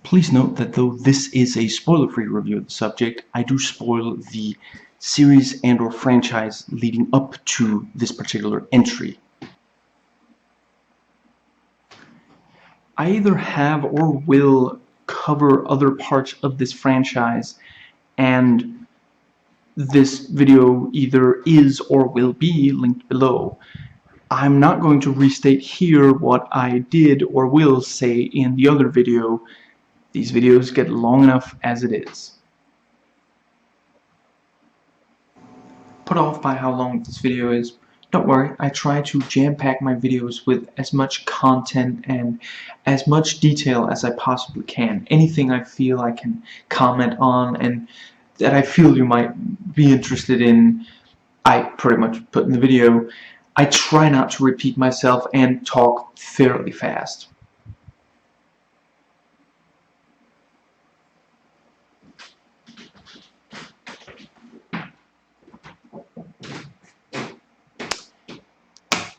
Please note that though this is a spoiler-free review of the subject, I do spoil the series and/or franchise leading up to this particular entry. I either have or will cover other parts of this franchise, and this video either is or will be linked below. I'm not going to restate here what I did or will say in the other video. These videos get long enough as it is. Put off by how long this video is, don't worry, I try to jam-pack my videos with as much content and as much detail as I possibly can. Anything I feel I can comment on and that I feel you might be interested in, I pretty much put in the video. I try not to repeat myself and talk fairly fast.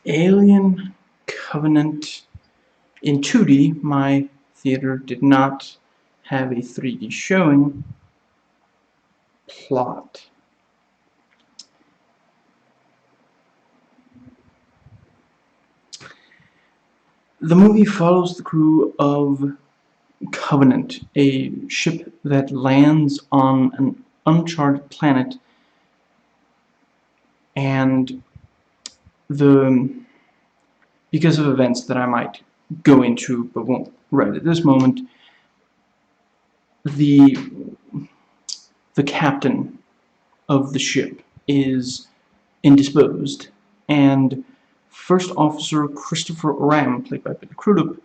Alien Covenant in 2D. My theater did not have a 3D showing. Plot. The movie follows the crew of Covenant, a ship that lands on an uncharted planet, and because of events that I might go into but won't right at this moment, the captain of the ship is indisposed, and First Officer Christopher Ram, played by Billy Crudup,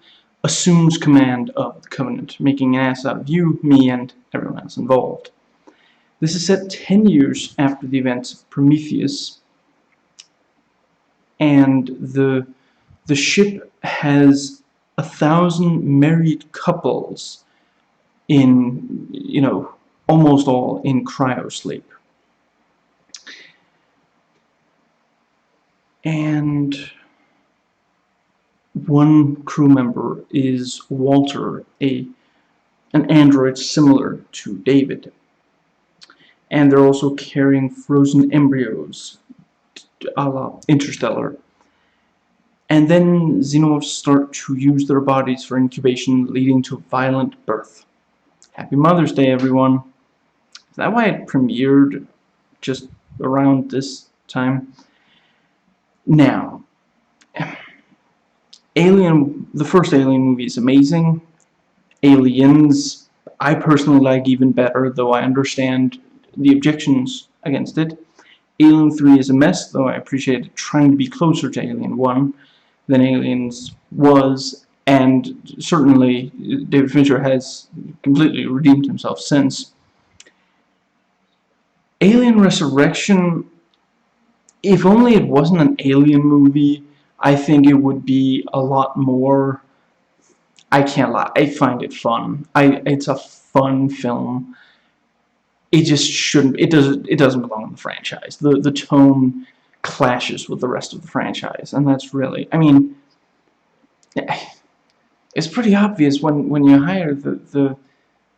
assumes command of the Covenant, making an ass out of you, me, and everyone else involved. This is set 10 years after the events of Prometheus, and the ship has 1,000 married couples in, almost all in cryosleep. And one crew member is Walter, an android similar to David. And they're also carrying frozen embryos, a la Interstellar. And then xenomorphs start to use their bodies for incubation, leading to violent birth. Happy Mother's Day, everyone. Is that why it premiered just around this time? Now, the first Alien movie is amazing. Aliens, I personally like even better, though I understand the objections against it. Alien 3 is a mess, though I appreciate it trying to be closer to Alien 1 than Aliens was, and certainly David Fincher has completely redeemed himself since. Alien Resurrection, if only it wasn't an Alien movie, I think it would be a lot more. I can't lie, I find it fun. It's a fun film. It just shouldn't. It doesn't belong in the franchise. The tone clashes with the rest of the franchise, and that's really. I mean, it's pretty obvious when you hire the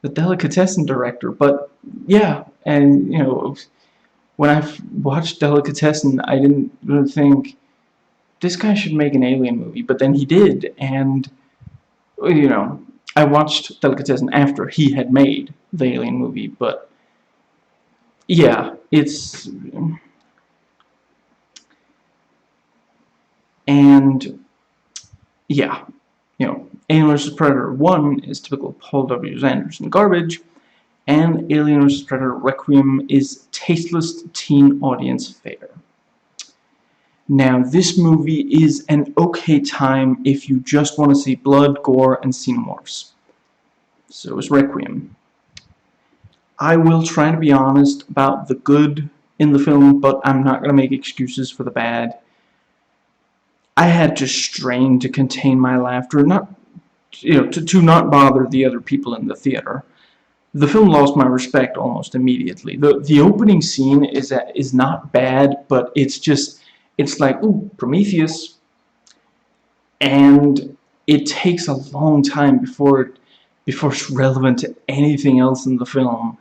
Delicatessen director. But yeah, and when I watched Delicatessen, I didn't really think this guy should make an Alien movie, but then he did, and I watched Delicatessen after he had made the Alien movie, but. Yeah, and yeah, Alien vs. Predator 1 is typical Paul W. Anderson garbage, and Alien vs. Predator Requiem is tasteless teen audience fare. Now, this movie is an okay time if you just want to see blood, gore, and xenomorphs. So is Requiem. I will try to be honest about the good in the film, but I'm not going to make excuses for the bad. I had to strain to contain my laughter, to not bother the other people in the theater. The film lost my respect almost immediately. The opening scene is not bad, but it's like, ooh, Prometheus, and it takes a long time before before it's relevant to anything else in the film.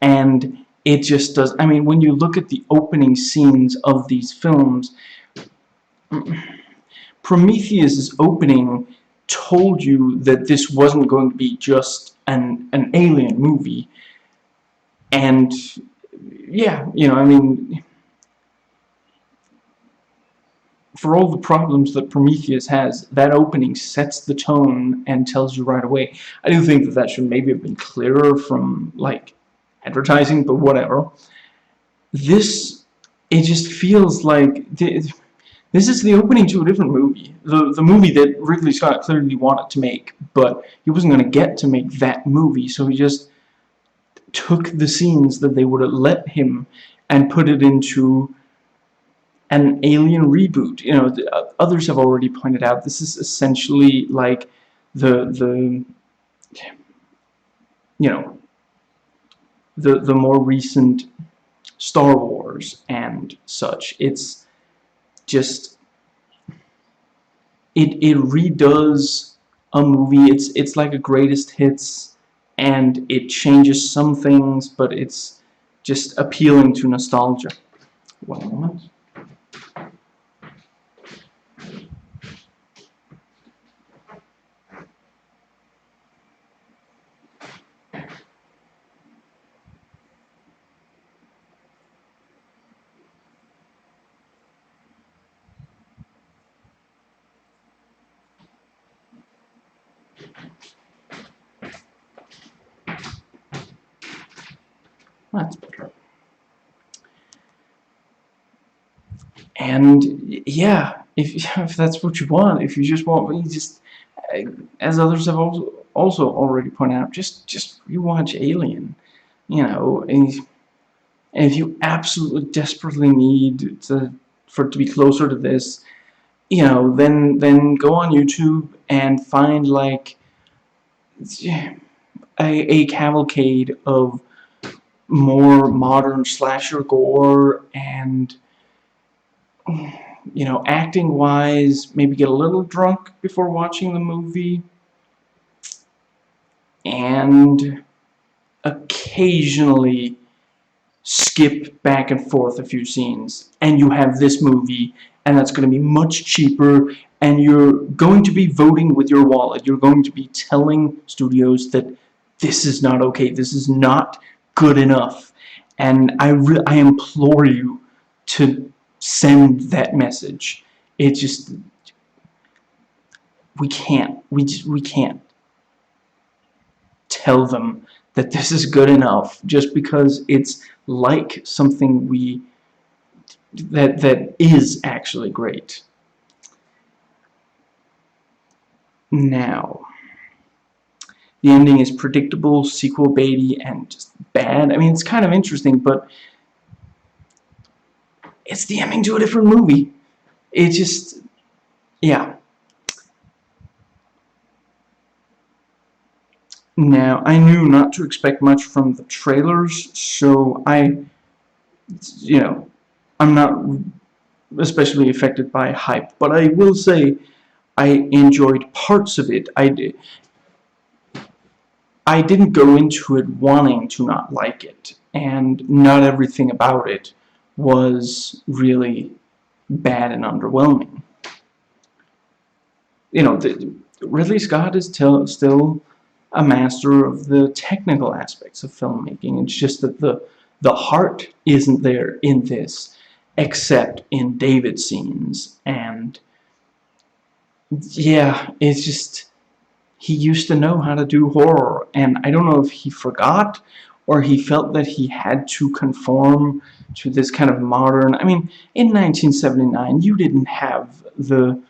And it just does. I mean, when you look at the opening scenes of these films, Prometheus' opening told you that this wasn't going to be just an alien movie. And yeah, I mean, for all the problems that Prometheus has, that opening sets the tone and tells you right away. I do think that should maybe have been clearer from, like, advertising, but whatever. This, it just feels like this is the opening to a different movie. The movie that Ridley Scott clearly wanted to make, but he wasn't going to get to make that movie, so he just took the scenes that they would have let him and put it into an Alien reboot. Others have already pointed out this is essentially like the more recent Star Wars and such. It's just it redoes a movie. It's like a greatest hits, and it changes some things, but it's just appealing to nostalgia. One moment. That's better. And yeah, if that's what you want, if you just want, as others have also already pointed out, just rewatch Alien. And if you absolutely desperately need for it to be closer to this, then go on YouTube and find like a cavalcade of more modern slasher gore, and acting wise, maybe get a little drunk before watching the movie, and occasionally skip back and forth a few scenes, and you have this movie, and that's going to be much cheaper, and you're going to be voting with your wallet. You're going to be telling studios that this is not okay, this is not good enough, and I implore you to send that message. It just, we can't tell them that this is good enough just because it's like something that is actually great. Now, the ending is predictable, sequel baity, and just bad. I mean, it's kind of interesting, but it's the ending to a different movie. It just, yeah. Now, I knew not to expect much from the trailers, so I'm not especially affected by hype, but I will say I enjoyed parts of it. I didn't go into it wanting to not like it, and not everything about it was really bad and underwhelming. Ridley Scott is still a master of the technical aspects of filmmaking. It's just that the heart isn't there in this, except in David scenes. And yeah, it's just, he used to know how to do horror, and I don't know if he forgot or he felt that he had to conform to this kind of modern. I mean, in 1979 you didn't have the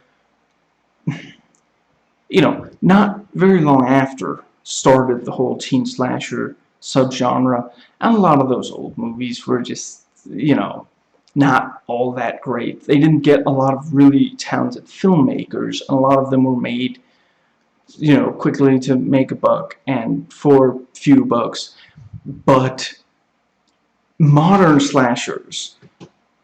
not very long after started the whole teen slasher subgenre, and a lot of those old movies were just, not all that great. They didn't get a lot of really talented filmmakers, and a lot of them were made, quickly to make a buck and for few bucks. But modern slashers,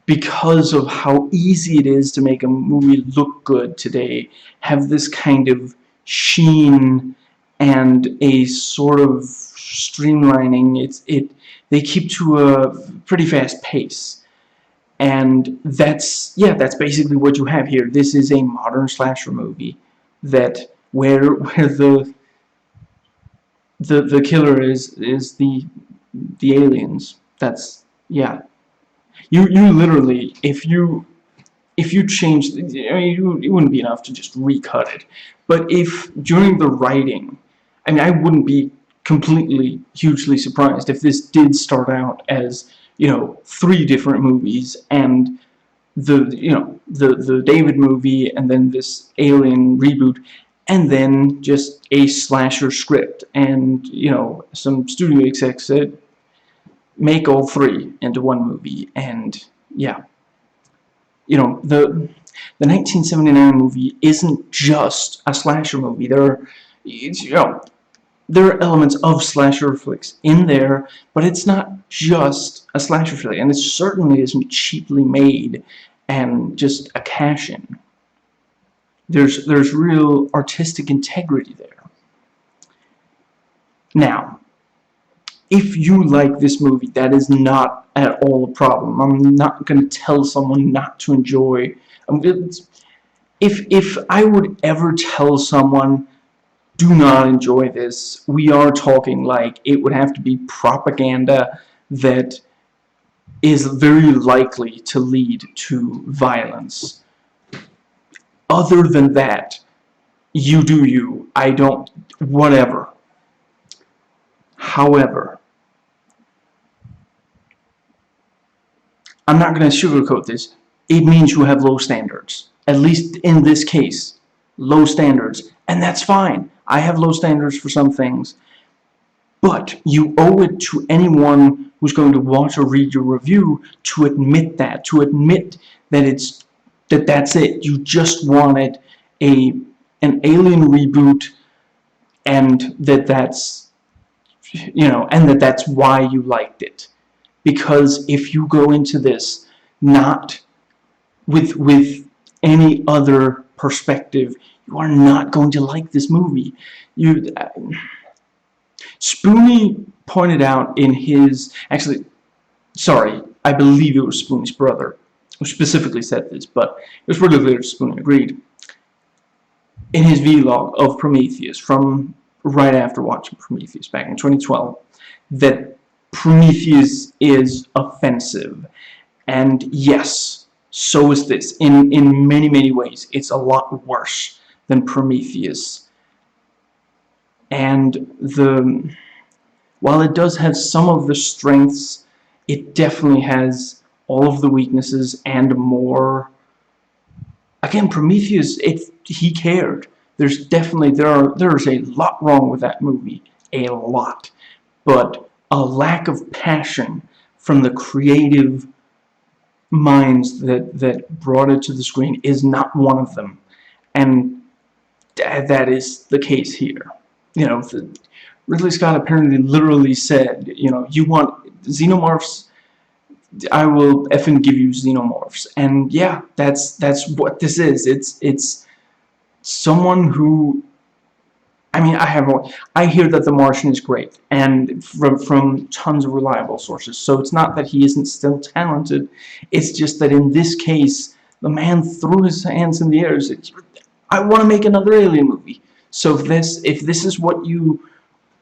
because of how easy it is to make a movie look good today, have this kind of sheen and a sort of streamlining. They keep to a pretty fast pace, and that's basically what you have here. This is a modern slasher movie that where the killer is the aliens. That's yeah. You literally, if you change, I mean, it wouldn't be enough to just recut it. But if during the writing, I mean, I wouldn't be completely hugely surprised if this did start out as, 3 different movies, and the David movie, and then this Alien reboot, and then just a slasher script, and some studio execs said make all 3 into one movie, and yeah. The 1979 movie isn't just a slasher movie. There are elements of slasher flicks in there, but it's not just a slasher flick, and it certainly isn't cheaply made and just a cash-in. There's real artistic integrity there. Now, if you like this movie, that is not at all a problem. I'm not going to tell someone not to enjoy. If I would ever tell someone, do not enjoy this, we are talking like it would have to be propaganda that is very likely to lead to violence. Other than that, you do you. I don't, whatever. However, I'm not going to sugarcoat this. It means you have low standards. At least in this case, low standards. And that's fine. I have low standards for some things. But you owe it to anyone who's going to watch or read your review to admit that. To admit that that's it. You just wanted an Alien reboot, and that's why you liked it. Because if you go into this not with any other perspective, you are not going to like this movie. Spoonie pointed out in his, I believe it was Spoonie's brother who specifically said this, but it was really clear Spoonie agreed. In his vlog of Prometheus, from right after watching Prometheus back in 2012, that Prometheus is offensive. And yes, so is this. In many, many ways, it's a lot worse than Prometheus. And while it does have some of the strengths, it definitely has all of the weaknesses and more. Again, Prometheus, he cared. There's a lot wrong with that movie. A lot. But a lack of passion from the creative minds that brought it to the screen is not one of them. And that is the case here. Ridley Scott apparently literally said, you want xenomorphs, I will effing give you xenomorphs. And yeah, that's what this is. It's someone who, I hear that The Martian is great, and from tons of reliable sources. So it's not that he isn't still talented. It's just that in this case, the man threw his hands in the air and said, I want to make another Alien movie. So if this is what you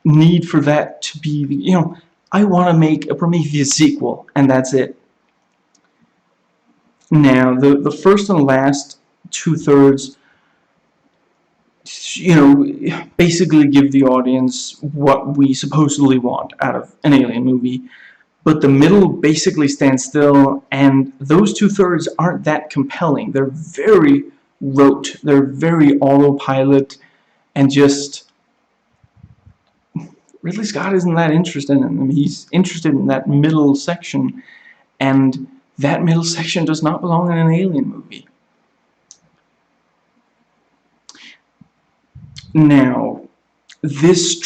need for that to be, I want to make a Prometheus sequel, and that's it. Now, the first and last 2/3, basically give the audience what we supposedly want out of an Alien movie, but the middle basically stands still, and those 2/3 aren't that compelling. They're very rote, they're very autopilot, and just Ridley Scott isn't that interested in them. He's interested in that middle section, and that middle section does not belong in an Alien movie. Now, this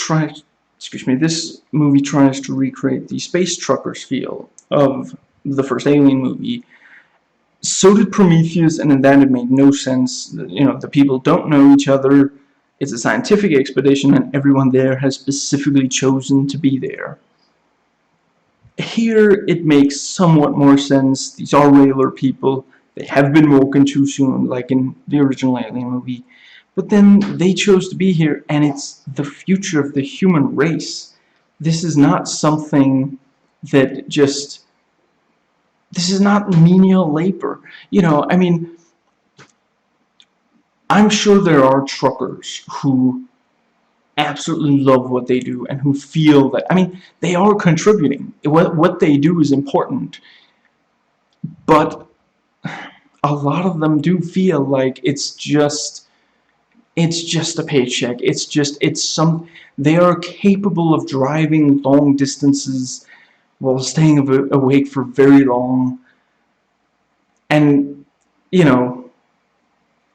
movie tries to recreate the space truckers feel of the first Alien movie. So did Prometheus, and in that it made no sense. The people don't know each other. It's a scientific expedition, and everyone there has specifically chosen to be there. Here, it makes somewhat more sense. These are regular people. They have been woken too soon, like in the original Alien movie. But then they chose to be here, and it's the future of the human race. This is not something that just... This is not menial labor. You know, I mean, I'm sure there are truckers who absolutely love what they do and who feel that, I mean, they are contributing. What they do is important. But a lot of them do feel like it's just a paycheck. They are capable of driving long distances while staying awake for very long. And, you know,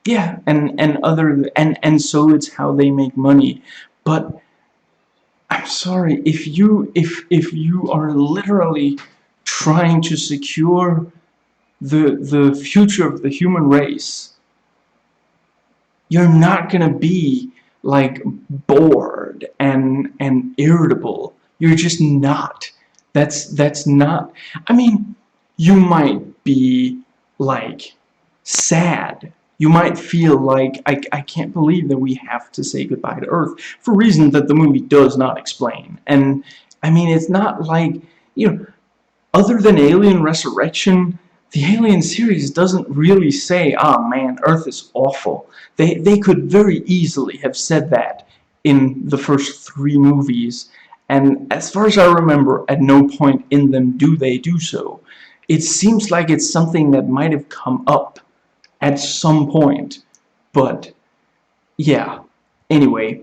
yeah, and so it's how they make money. But I'm sorry, if you are literally trying to secure the future of the human race, you're not gonna be like bored and irritable. You're just not. That's not. I mean, you might be like sad. You might feel like, I can't believe that we have to say goodbye to Earth, for reasons that the movie does not explain. And I mean, it's not like, you know, other than Alien Resurrection, the Alien series doesn't really say, "Ah, man, Earth is awful." They could very easily have said that in the first 3 movies, and as far as I remember, at no point in them do they do so. It seems like it's something that might have come up at some point, but yeah. Anyway,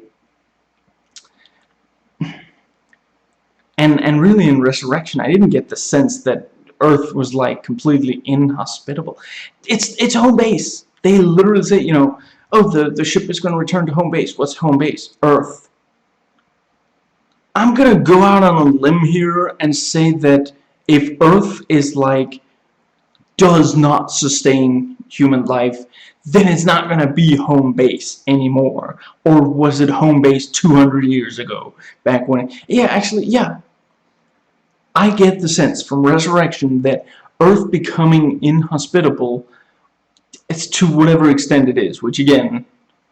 and really in Resurrection, I didn't get the sense that Earth was like completely inhospitable. It's home base. They literally say, you know, oh, the ship is going to return to home base. What's home base? Earth. I'm gonna go out on a limb here and say that if Earth is like does not sustain human life, then it's not going to be home base anymore. Or was it home base 200 years ago? Back when... Yeah, actually, yeah. I get the sense from Resurrection that Earth becoming inhospitable, it's to whatever extent it is, which again,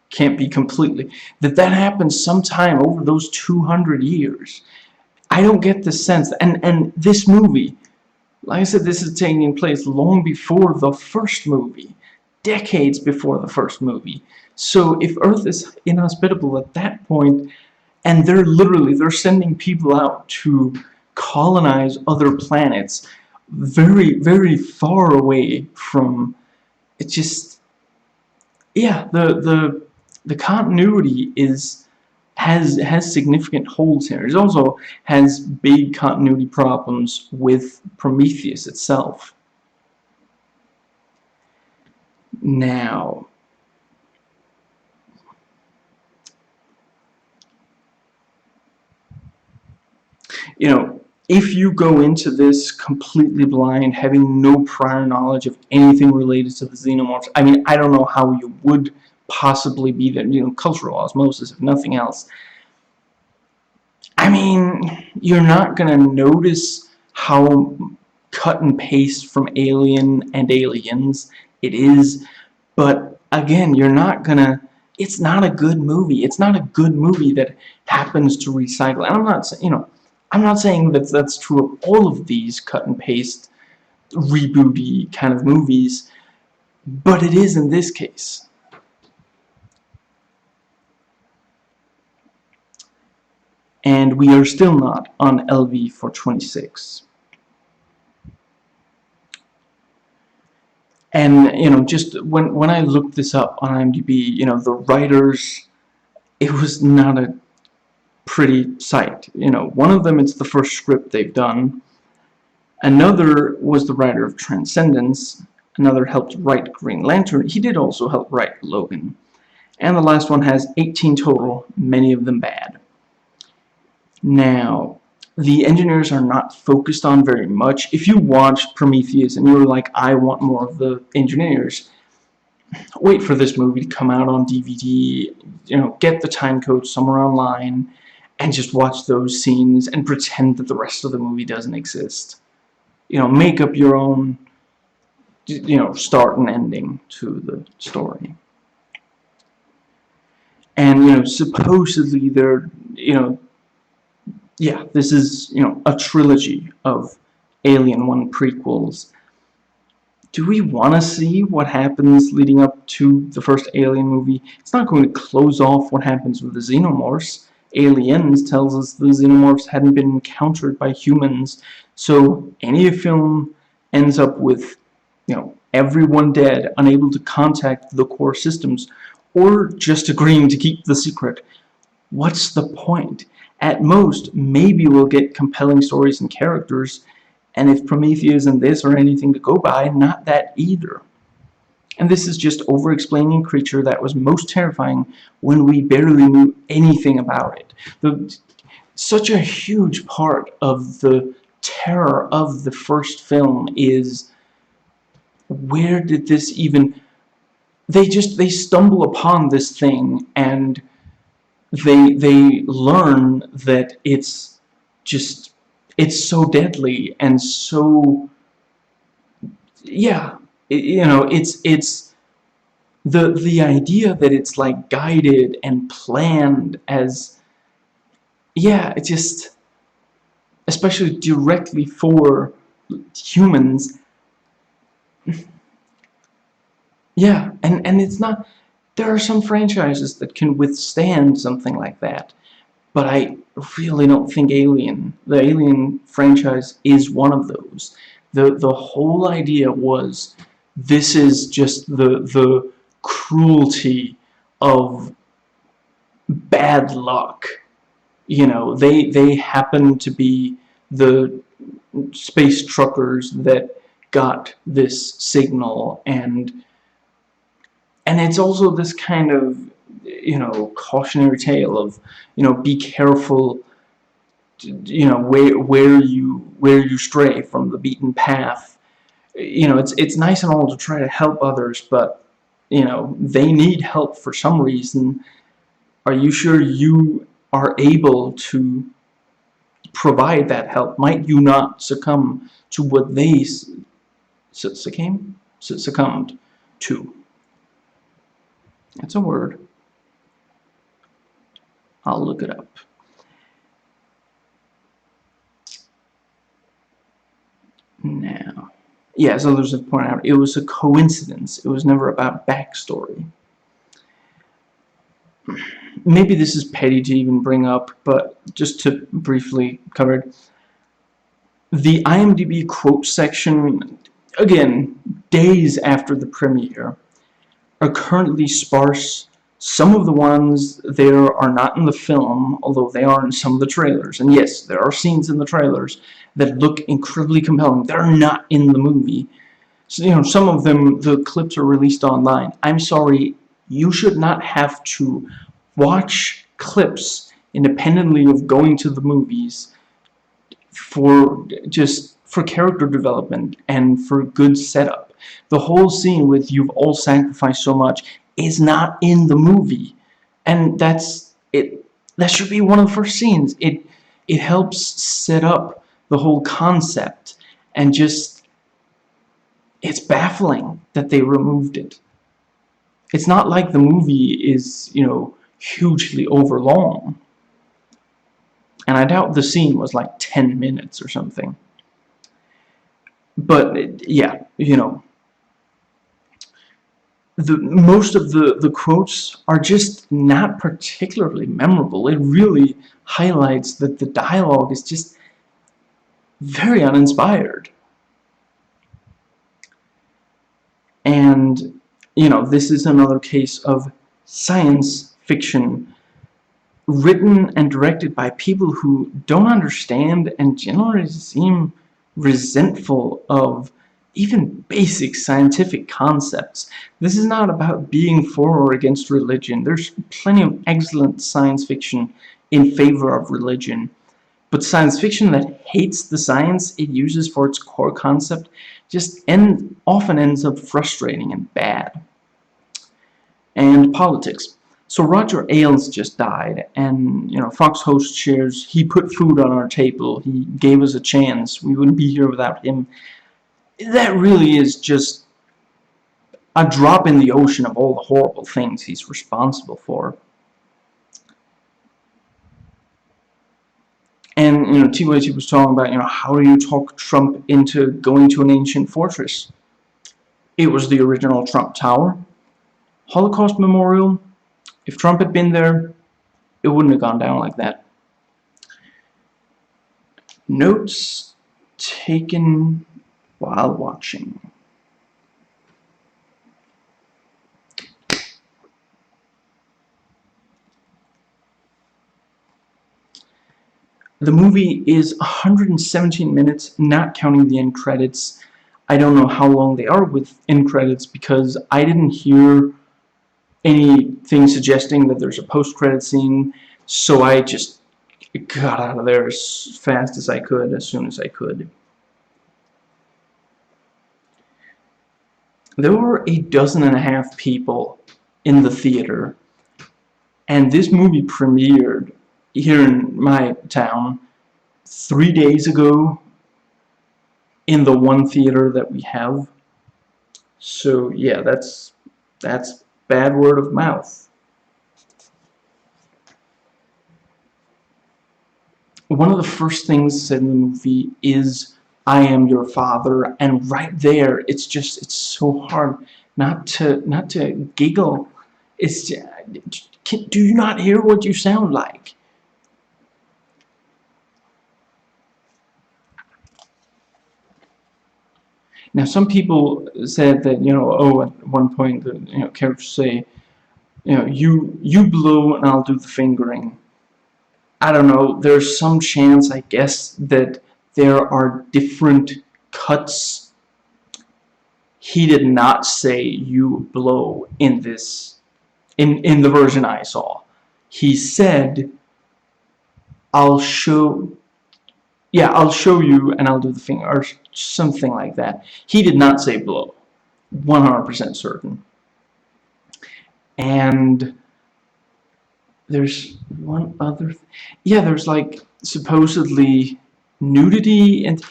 can't be completely... That happens sometime over those 200 years. I don't get the sense... And this movie... Like I said, this is taking place long before the first movie. Decades before the first movie. So if Earth is inhospitable at that point, and they're sending people out to colonize other planets very, very far away from... It just... Yeah, the continuity has significant holes here. It also has big continuity problems with Prometheus itself. Now, you know, if you go into this completely blind, having no prior knowledge of anything related to the xenomorphs, I mean, I don't know how you would possibly be there, you know, cultural osmosis, if nothing else. I mean, you're not gonna notice how cut and paste from Alien and Aliens it is, but again, you're not gonna... It's not a good movie. It's not a good movie that happens to recycle. And I'm not saying, you know, I'm not saying that that's true of all of these cut and paste, rebooty kind of movies, but it is in this case. And we are still not on LV for 26. And, you know, just when I looked this up on IMDb, you know, the writers, it was not a pretty sight. You know, one of them, it's the first script they've done. Another was the writer of Transcendence. Another helped write Green Lantern. He did also help write Logan. And the last one has 18 total, many of them bad. Now, the engineers are not focused on very much. If you watch Prometheus and you're like, I want more of the engineers, wait for this movie to come out on DVD. get the time code somewhere online and just watch those scenes and pretend that the rest of the movie doesn't exist. Make up your own, start and ending to the story. And, supposedly this is, a trilogy of Alien 1 prequels. Do we want to see what happens leading up to the first Alien movie? It's not going to close off what happens with the Xenomorphs. Aliens tells us the Xenomorphs hadn't been encountered by humans, so any film ends up with, everyone dead, unable to contact the core systems, or just agreeing to keep the secret. What's the point? At most, maybe we'll get compelling stories and characters, and if Prometheus and this are anything to go by, not that either. And this is just over-explaining a creature that was most terrifying when we barely knew anything about it. Such a huge part of the terror of the first film is, where did this even... They stumble upon this thing, and they learn that it's so deadly and so, yeah, it's the idea that it's like guided and planned as, yeah, it just, especially directly for humans. Yeah, and it's not, there are some franchises that can withstand something like that, but I really don't think the Alien franchise is one of those. The whole idea was, this is just the cruelty of bad luck. They happen to be the space truckers that got this signal, and it's also this kind of, cautionary tale of, be careful, where you stray from the beaten path. It's nice and all to try to help others, but, they need help for some reason. Are you sure you are able to provide that help? Might you not succumb to what they succumbed to? That's a word. I'll look it up. Now, yeah, as others have pointed out, it was a coincidence. It was never about backstory. Maybe this is petty to even bring up, but just to briefly cover it. The IMDb quote section, again, days after the premiere, are currently sparse. Some of the ones there are not in the film, although they are in some of the trailers. And yes, there are scenes in the trailers that look incredibly compelling. They're not in the movie. So, some of them, the clips are released online. I'm sorry, you should not have to watch clips independently of going to the movies for character development and for good setup. The whole scene with "you've all sacrificed so much" is not in the movie, and that's it. That should be one of the first scenes. It helps set up the whole concept, and it's baffling that they removed it. It's not like the movie is, hugely overlong. And I doubt the scene was like 10 minutes or something. But, yeah, most of the quotes are just not particularly memorable. It really highlights that the dialogue is just very uninspired. And, this is another case of science fiction written and directed by people who don't understand and generally seem resentful of even basic scientific concepts. This is not about being for or against religion. There's plenty of excellent science fiction in favor of religion. But science fiction that hates the science it uses for its core concept often ends up frustrating and bad. And politics. So Roger Ailes just died, and Fox host shares, he put food on our table, he gave us a chance, we wouldn't be here without him. That really is just a drop in the ocean of all the horrible things he's responsible for. And TYT was talking about, how do you talk Trump into going to an ancient fortress? It was the original Trump Tower, Holocaust Memorial. If Trump had been there, it wouldn't have gone down like that. Notes taken while watching. The movie is 117 minutes, not counting the end credits. I don't know how long they are with end credits because I didn't hear anything suggesting that there's a post-credit scene, so I just got out of there as fast as I could, as soon as I could. There were 12.5 people in the theater, and this movie premiered here in my town 3 days ago in the one theater that we have. So yeah, that's bad word of mouth. One of the first things said in the movie is, "I am your father," and right there, it's so hard not to giggle. It's do you not hear what you sound like? Now, some people said that at one point the characters say, you blow and I'll do the fingering. I don't know. There's some chance, I guess, that there are different cuts. He did not say "you blow" in this, in the version I saw. He said, I'll show you and I'll do the finger," or something like that. He did not say "blow." 100% certain. And there's one other yeah, there's like supposedly nudity, and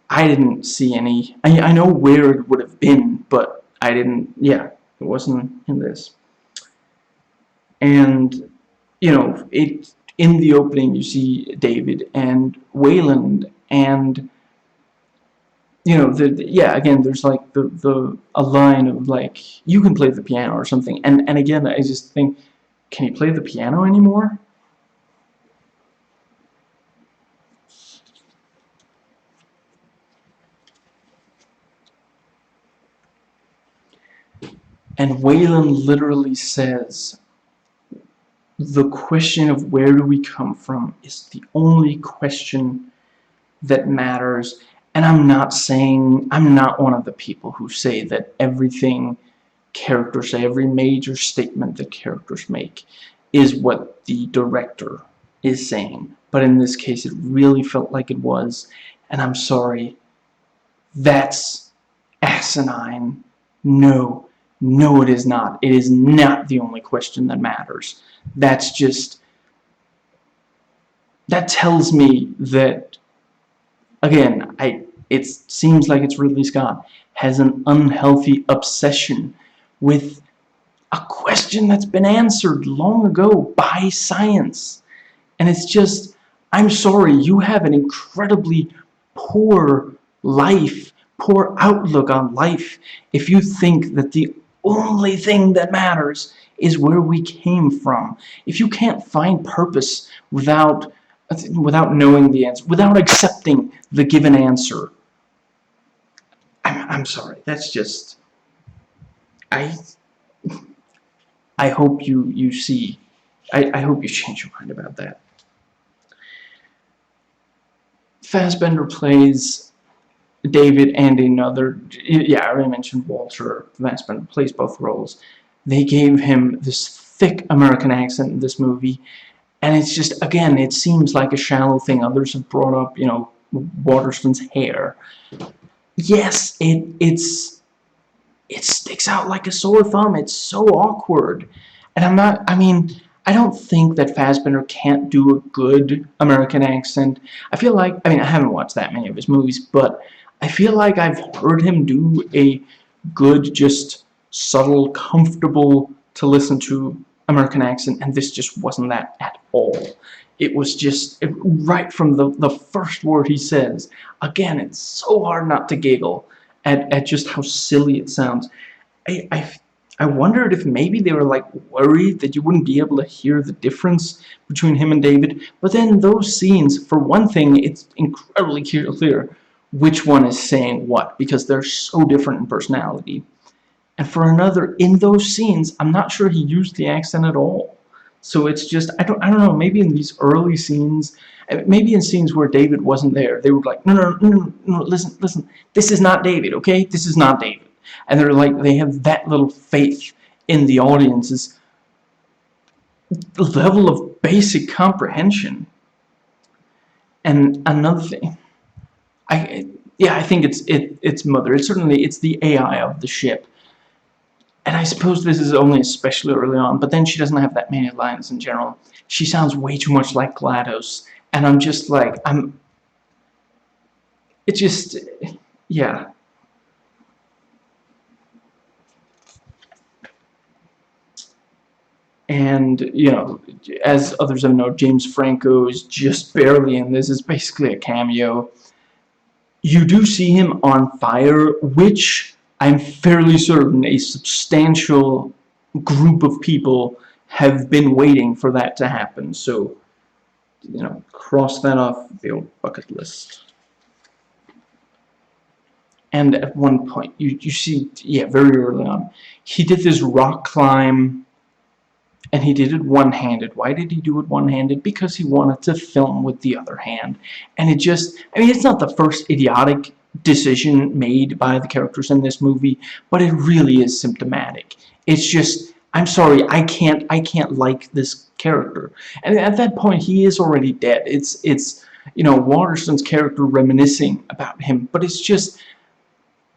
I didn't see any. I know where it would have been, but I didn't. Yeah, it wasn't in this. And it in the opening you see David and Wayland, and yeah, again, there's like a line of like, "You can play the piano" or something, and again, I just think, can he play the piano anymore? And Wayland literally says, the question of where do we come from is the only question that matters. And I'm not one of the people who say that everything characters say, every major statement that characters make, is what the director is saying. But in this case, it really felt like it was. And I'm sorry, that's asinine. No, it is not. It is not the only question that matters. That tells me that, again, it seems like it's Ridley Scott has an unhealthy obsession with a question that's been answered long ago by science. And it's just, I'm sorry, you have an incredibly poor outlook on life if you think that the only thing that matters is where we came from. If you can't find purpose without knowing the answer, without accepting the given answer, I'm sorry, that's just, I hope you see, I hope you change your mind about that. Fassbender plays David and another, yeah, I already mentioned Walter. Fassbender plays both roles. They gave him this thick American accent in this movie, and it's just, again, it seems like a shallow thing. Others have brought up, Waterston's hair. Yes, it sticks out like a sore thumb. It's so awkward. And I'm not, I mean, I don't think that Fassbender can't do a good American accent. I feel like, I mean, I haven't watched that many of his movies, but I feel like I've heard him do a good, just subtle, comfortable to listen to American accent, and this just wasn't that at all. It was just, right from the first word he says, again, it's so hard not to giggle at just how silly it sounds. I, I, I wondered if maybe they were like worried that you wouldn't be able to hear the difference between him and David. But then those scenes, for one thing, it's incredibly clear which one is saying what, because they're so different in personality. And for another, in those scenes, I'm not sure he used the accent at all. So it's just, I don't know, maybe in these early scenes, maybe in scenes where David wasn't there, they were like, no, listen, this is not David, okay? This is not David. And they're like, they have that little faith in the audience's level of basic comprehension. And another thing, I think it's Mother. It's the AI of the ship. And I suppose this is only especially early on, but then she doesn't have that many lines in general. She sounds way too much like GLaDOS, and I'm just like, it just, yeah. And, you know, as others have known, James Franco is just barely in this. It's basically a cameo. You do see him on fire, which I'm fairly certain a substantial group of people have been waiting for that to happen. So, you know, cross that off the old bucket list. And at one point, you see, yeah, very early on, he did this rock climb, and he did it one-handed. Why did he do it one-handed? Because he wanted to film with the other hand. And it just, I mean, it's not the first idiotic decision made by the characters in this movie, but it really is symptomatic. It's just, I'm sorry, I can't like this character. And at that point, he is already dead. It's you know, Waterston's character reminiscing about him, but it's just,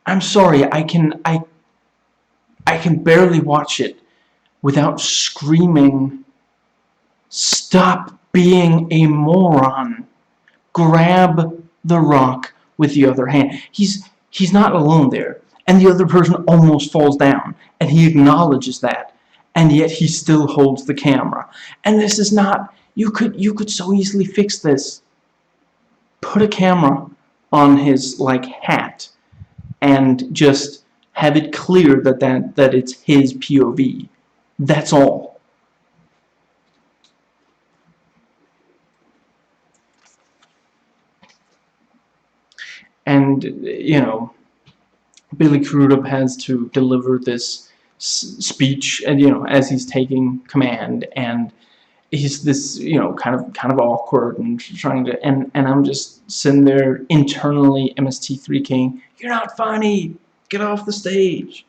I'm sorry, I can barely watch it without screaming, "Stop being a moron! Grab the rock with the other hand." He's not alone there, and the other person almost falls down, and he acknowledges that, and yet he still holds the camera. And this is not, you could so easily fix this. Put a camera on his, like, hat, and just have it clear that it's his POV. That's all. And, you know, Billy Crudup has to deliver this speech, and, you know, as he's taking command, and he's this, you know, kind of awkward and trying to, and I'm just sitting there internally MST3 King, "You're not funny, get off the stage."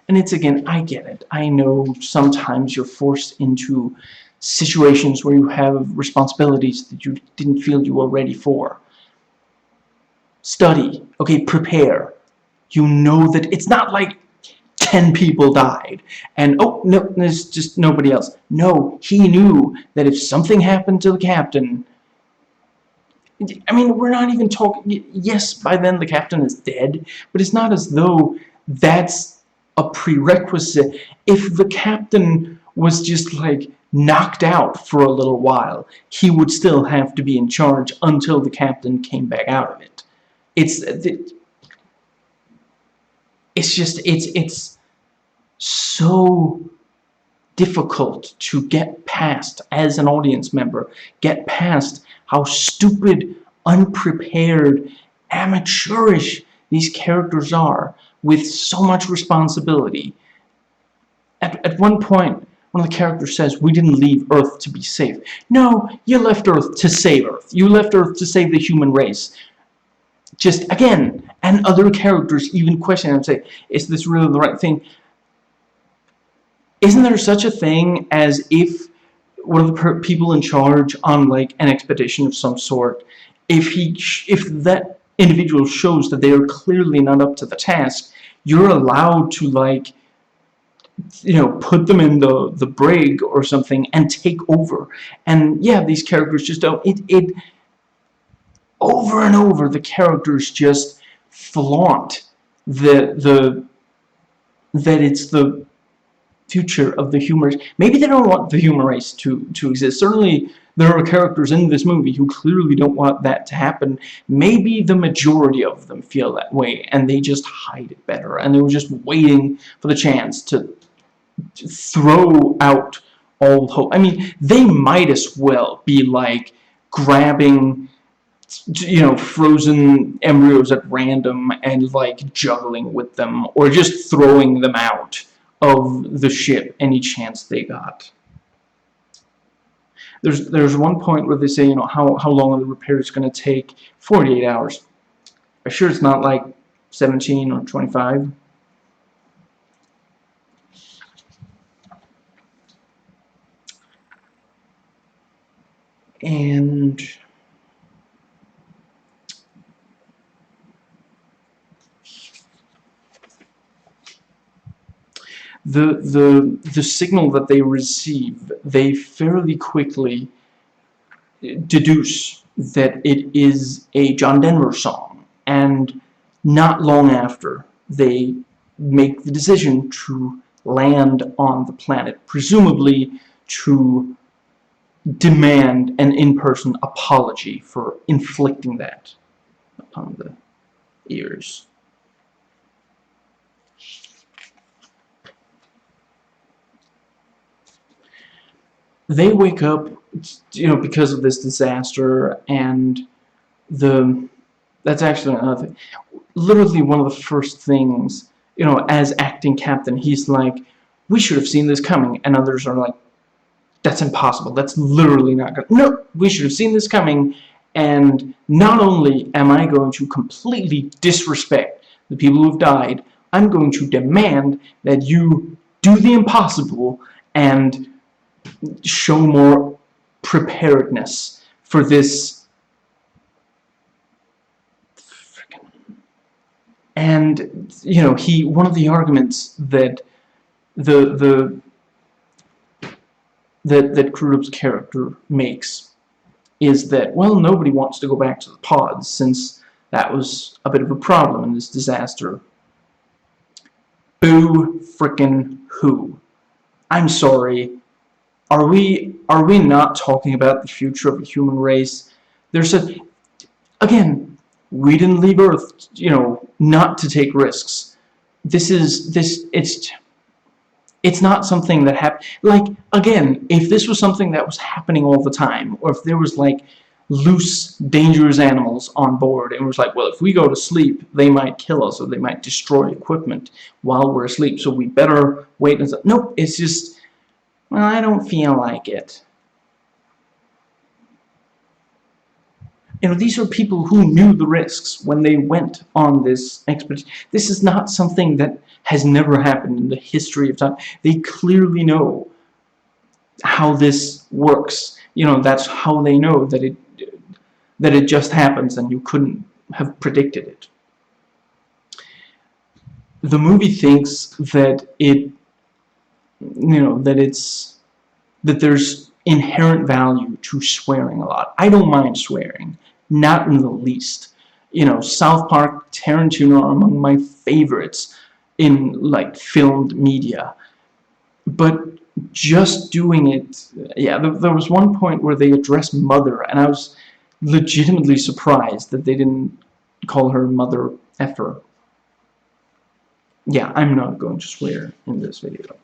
And it's, again, I get it. I know sometimes you're forced into situations where you have responsibilities that you didn't feel you were ready for. Study, okay, prepare. You know that it's not like 10 people died, and, oh, no, there's just nobody else. No, he knew that if something happened to the captain, I mean, we're not even talking, yes, by then the captain is dead, but it's not as though that's a prerequisite. If the captain was just, like, knocked out for a little while, he would still have to be in charge until the captain came back out of it. It's just, it's so difficult to get past, as an audience member, get past how stupid, unprepared, amateurish these characters are, with so much responsibility. At one point, one of the characters says, "We didn't leave Earth to be safe." No, you left Earth to save Earth. You left Earth to save the human race. Just, again, and other characters even question and say, is this really the right thing? Isn't there such a thing as if one of the people in charge on, like, an expedition of some sort, if that individual shows that they are clearly not up to the task, you're allowed to, like, put them in the brig or something and take over. And yeah, these characters just don't. It over and over, the characters just flaunt the that it's the future of the human race. Maybe they don't want the human race to exist. Certainly, there are characters in this movie who clearly don't want that to happen. Maybe the majority of them feel that way, and they just hide it better. And they were just waiting for the chance to throw out all hope. I mean, they might as well be like grabbing frozen embryos at random and like juggling with them, or just throwing them out of the ship any chance they got. There's one point where they say, how long are the repairs going to take? 48 hours. I'm sure it's not like 17 or 25. And the signal that they receive, they fairly quickly deduce that it is a John Denver song, and not long after they make the decision to land on the planet, presumably to demand an in-person apology for inflicting that upon the ears. They wake up, because of this disaster, and that's actually another thing. Literally one of the first things, as acting captain, he's like, we should have seen this coming, and others are like, that's impossible, that's literally not good. No, we should have seen this coming, and not only am I going to completely disrespect the people who've died, I'm going to demand that you do the impossible and show more preparedness for this. And one of the arguments that that Krudup's character makes is that, well, nobody wants to go back to the pods since that was a bit of a problem in this disaster. Boo frickin' who? I'm sorry. Are we not talking about the future of the human race? Again, we didn't leave Earth, not to take risks. It's not something that happened. Like, again, if this was something that was happening all the time, or if there was like loose, dangerous animals on board, and it was like, well, if we go to sleep, they might kill us, or they might destroy equipment while we're asleep, so we better wait until. Nope, it's just, well, I don't feel like it. These are people who knew the risks when they went on this expedition. This is not something that has never happened in the history of time. They clearly know how this works. That's how they know that it just happens and you couldn't have predicted it. The movie thinks that that there's inherent value to swearing a lot. I don't mind swearing. Not in the least. South Park, Tarantino are among my favorites in like filmed media. But just doing it, yeah, there was one point where they addressed Mother, and I was legitimately surprised that they didn't call her Mother Effer. Yeah, I'm not going to swear in this video.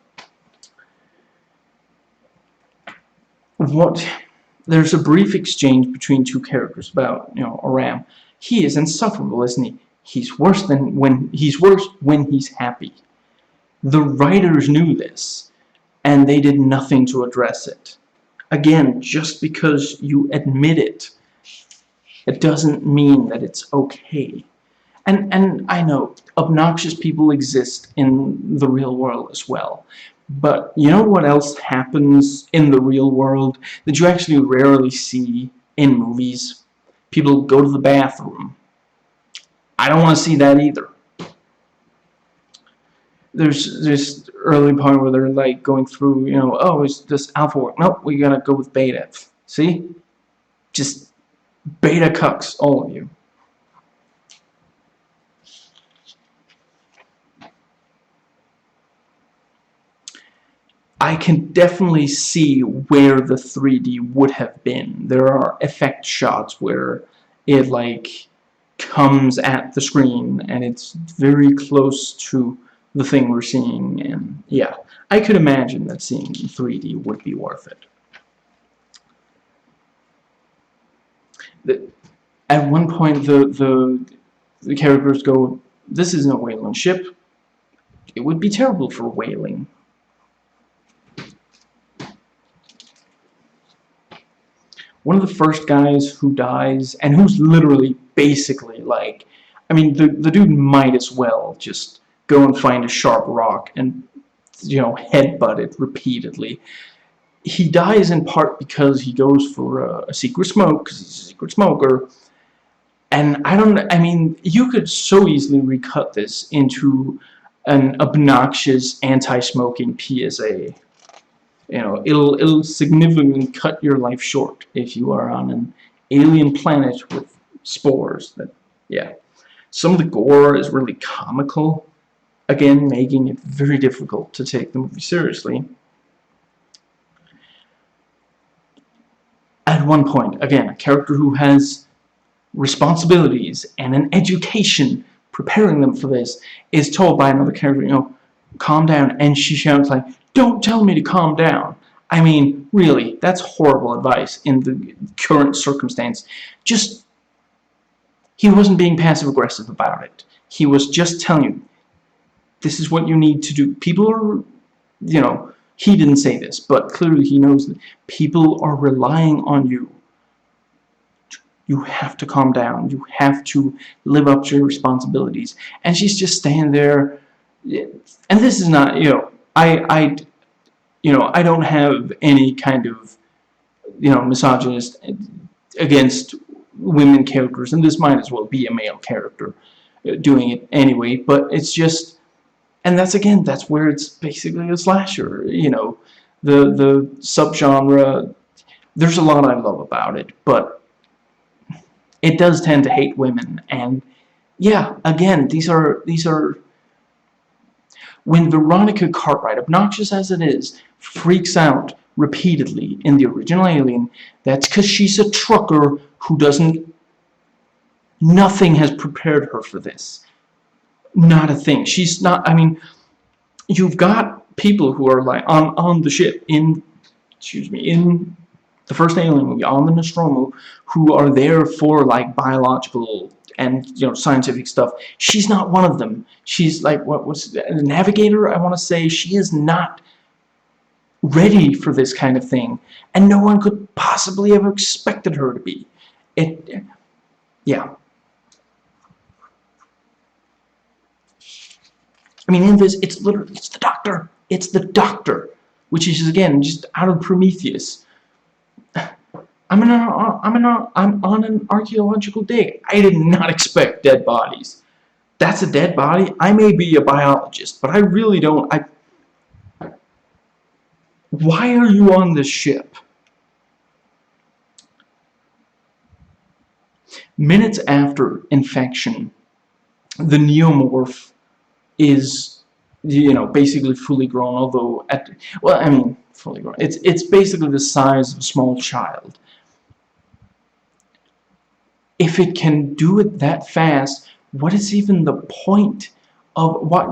There's a brief exchange between two characters about, Aram. He is insufferable, isn't he? He's worse when he's happy. The writers knew this, and they did nothing to address it. Again, just because you admit it, it doesn't mean that it's okay. And I know obnoxious people exist in the real world as well. But you know what else happens in the real world that you actually rarely see in movies? People go to the bathroom. I don't want to see that either. There's early point where they're like going through, oh, is this alpha work? Nope, we gotta go with beta. See? Just beta cucks, all of you. I can definitely see where the 3D would have been. There are effect shots where it like comes at the screen and it's very close to the thing we're seeing, and yeah, I could imagine that seeing 3D would be worth it. At one point the characters go, this isn't a whaling ship. It would be terrible for whaling. One of the first guys who dies, and who's literally basically like, I mean, the dude might as well just go and find a sharp rock and, headbutt it repeatedly. He dies in part because he goes for a secret smoke, because he's a secret smoker. And I mean, you could so easily recut this into an obnoxious anti-smoking PSA. It'll significantly cut your life short if you are on an alien planet with spores. Yeah. Some of the gore is really comical, again, making it very difficult to take the movie seriously. At one point, again, a character who has responsibilities and an education preparing them for this is told by another character, calm down, and she shouts like, don't tell me to calm down. I mean, really, that's horrible advice in the current circumstance. He wasn't being passive-aggressive about it. He was just telling you, this is what you need to do. People are, he didn't say this, but clearly he knows that people are relying on you. You have to calm down. You have to live up to your responsibilities. And she's just standing there, and this is not, I don't have any kind of, misogynist against women characters, and this might as well be a male character doing it anyway, but it's just, and that's where it's basically a slasher, the subgenre. There's a lot I love about it, but it does tend to hate women, and yeah, again, these are when Veronica Cartwright, obnoxious as it is, freaks out repeatedly in the original Alien, that's because she's a trucker who nothing has prepared her for this. Not a thing. She's not, I mean, you've got people who are like on the ship in the first Alien movie, on the Nostromo, who are there for like biological and scientific stuff. She's not one of them. She's like what's a navigator, I want to say. She is not ready for this kind of thing, and no one could possibly have expected her to be. Yeah. I mean, in this, it's the Doctor. It's the Doctor, which is again just out of Prometheus. I'm on an archaeological dig. I did not expect dead bodies. That's a dead body. I may be a biologist, but I really don't. Why are you on this ship? Minutes after infection, the neomorph is, basically fully grown. Although fully grown. It's basically the size of a small child. If it can do it that fast, what is even the point of what?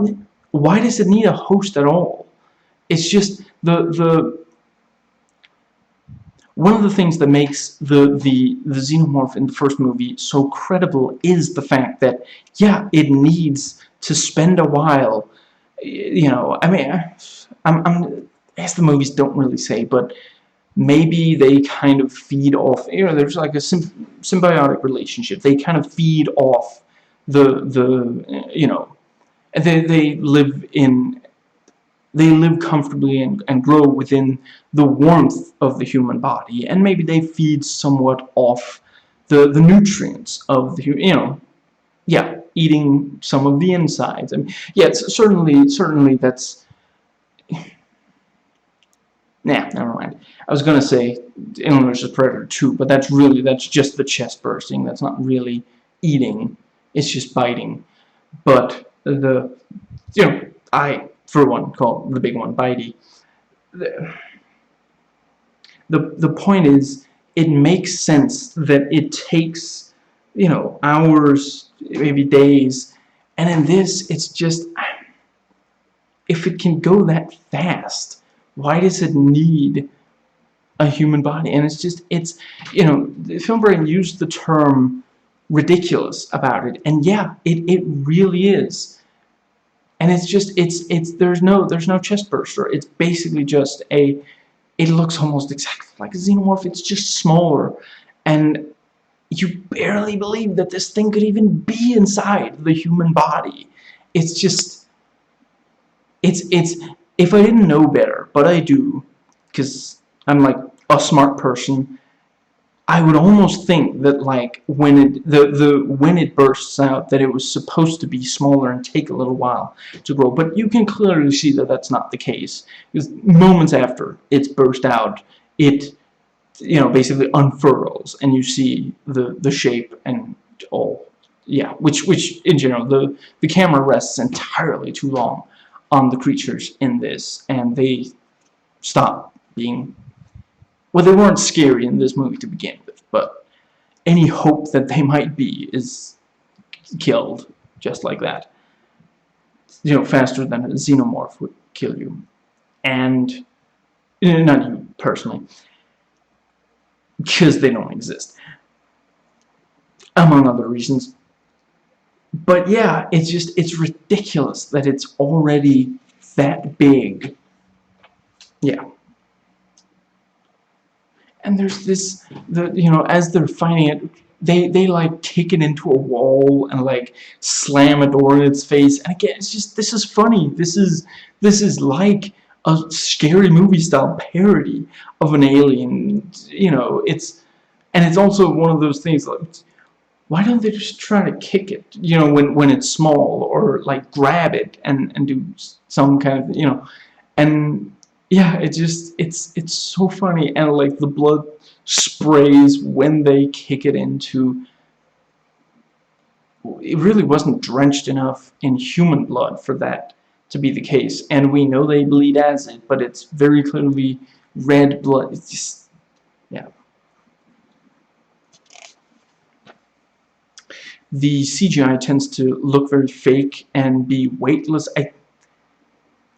Why does it need a host at all? It's just one of the things that makes the xenomorph in the first movie so credible is the fact that, yeah, it needs to spend a while. I mean, as the movies don't really say, but maybe they kind of feed off. There's like a symbiotic relationship. They kind of feed off they live comfortably and grow within the warmth of the human body, and maybe they feed somewhat off the nutrients of the eating some of the insides. I mean, yeah, it's certainly that's Nah, never mind. I was gonna say Alien vs. Predator 2, but that's just the chest bursting. That's not really eating. It's just biting. But I for one call the big one bitey. The point is, it makes sense that it takes, hours, maybe days, and in this, it's just, if it can go that fast, why does it need a human body? And the film brain used the term ridiculous about it, and yeah, it really is. And it's just, there's no chest burster. It's basically just it looks almost exactly like a xenomorph. It's just smaller, and you barely believe that this thing could even be inside the human body. It's just, it's if I didn't know better, but I do, because I'm like a smart person, I would almost think that, like, when it bursts out, that it was supposed to be smaller and take a little while to grow. But you can clearly see that that's not the case, because moments after it's burst out, it basically unfurls, and you see the shape and all. Yeah, which in general, the camera rests entirely too long on the creatures in this, and they stop being, well, they weren't scary in this movie to begin with, but any hope that they might be is killed just like that. Faster than a xenomorph would kill you. And, not you personally, because they don't exist, among other reasons. But yeah, it's ridiculous that it's already that big. Yeah. And there's this, as they're finding it, they like kick it into a wall and like slam a door in its face. And again, it's just, this is funny. This is like a scary movie style parody of an alien. It's also one of those things like, why don't they just try to kick it, when it's small, or like grab it and do some kind of, and yeah, it's so funny, and like the blood sprays when they kick it into. It really wasn't drenched enough in human blood for that to be the case, and we know they bleed as it, but it's very clearly red blood. It's just, yeah. The CGI tends to look very fake and be weightless.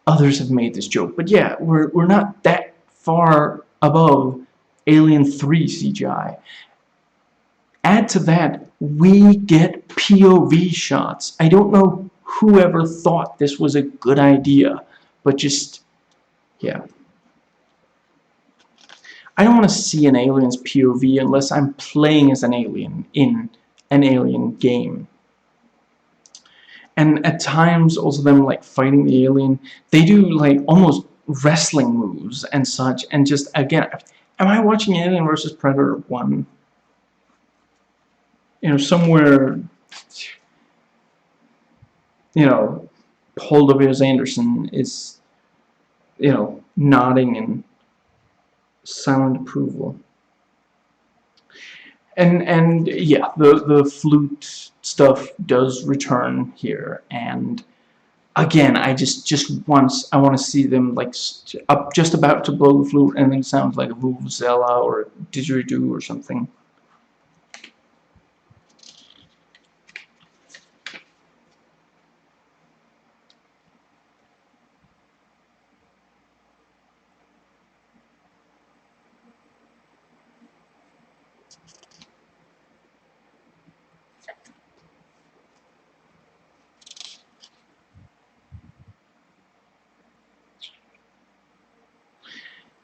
Others have made this joke, but yeah, we're not that far above Alien 3 CGI. Add to that, we get POV shots. I don't know whoever thought this was a good idea, but just, yeah. I don't want to see an alien's POV unless I'm playing as an alien in an alien game. And at times, also them like fighting the alien, they do like almost wrestling moves and such, and just, again, am I watching Alien vs. Predator 1? Somewhere, Paul W. Anderson is, nodding in silent approval. And yeah, the flute stuff does return here, and again, I I want to see them like up just about to blow the flute, and then it sounds like a vuvuzela or a didgeridoo or something.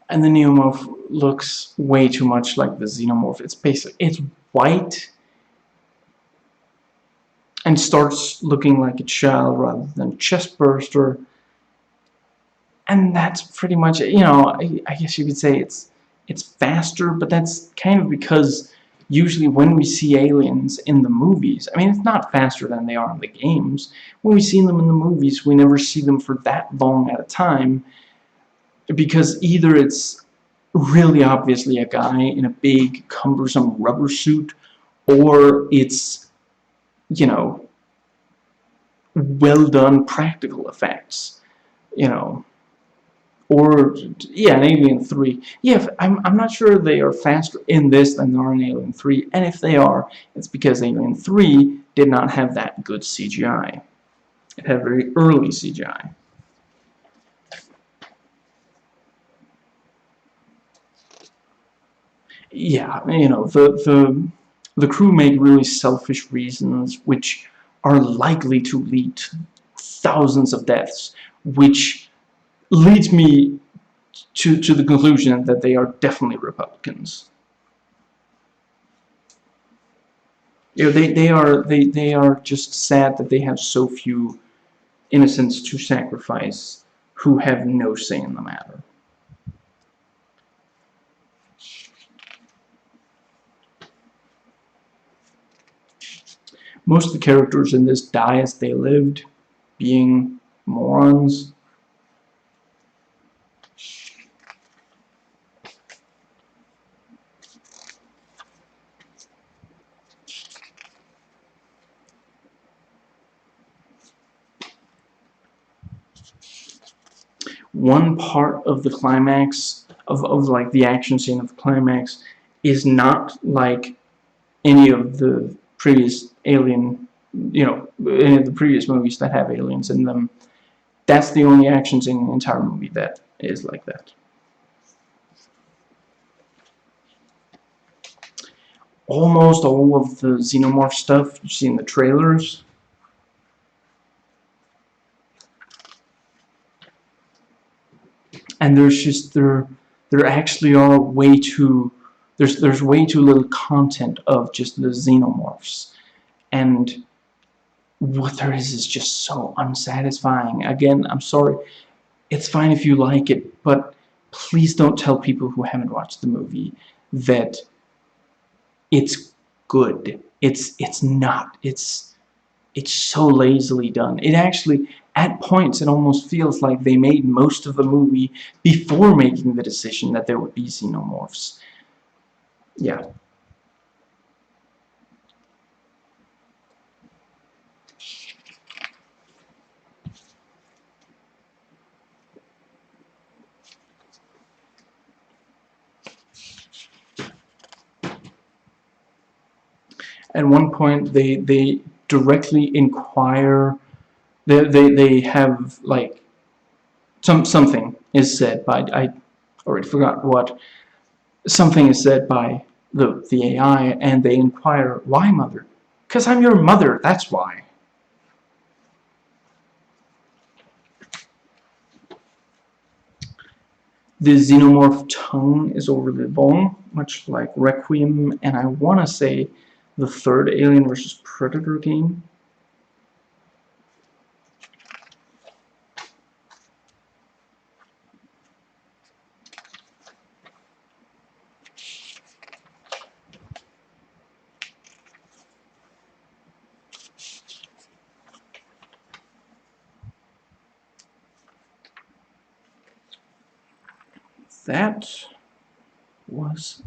And the neomorph looks way too much like the xenomorph. It's white and starts looking like a child rather than a chest burster. And that's pretty much it. I guess you could say it's faster, but that's kind of because usually when we see aliens in the movies, I mean, it's not faster than they are in the games. When we see them in the movies, we never see them for that long at a time. because either it's really obviously a guy in a big, cumbersome rubber suit, or it's, you know, well done practical effects, you know. Or, yeah, in Alien 3. Yeah, I'm not sure they are faster in this than they are in Alien 3, and if they are, it's because Alien 3 did not have that good CGI. It had very early CGI. Yeah, you know, the crew make really selfish reasons which are likely to lead to thousands of deaths, which leads me to the conclusion that they are definitely Republicans. You know, they are just sad that they have so few innocents to sacrifice who have no say in the matter. Most of the characters in this die as they lived, being morons. One part of the climax of like the action scene of the climax is not like any of the previous Alien, you know, any of the previous movies that have aliens in them. That's the only action scene in the entire movie that is like that. Almost all of the xenomorph stuff you see in the trailers, and there actually are way too there's way too little content of just the xenomorphs, and what there is just so unsatisfying. Again, I'm sorry, it's fine if you like it, but please don't tell people who haven't watched the movie that it's good. It's not. It's so lazily done. It actually, at points, it almost feels like they made most of the movie before making the decision that there would be xenomorphs. Yeah. At one point, they directly inquire. They have like something is said by, I already forgot what, something is said by the AI, and they inquire, why, mother? Because I'm your mother, that's why. The xenomorph tongue is overly long, much like Requiem, and I want to say the third Alien vs. Predator game. That was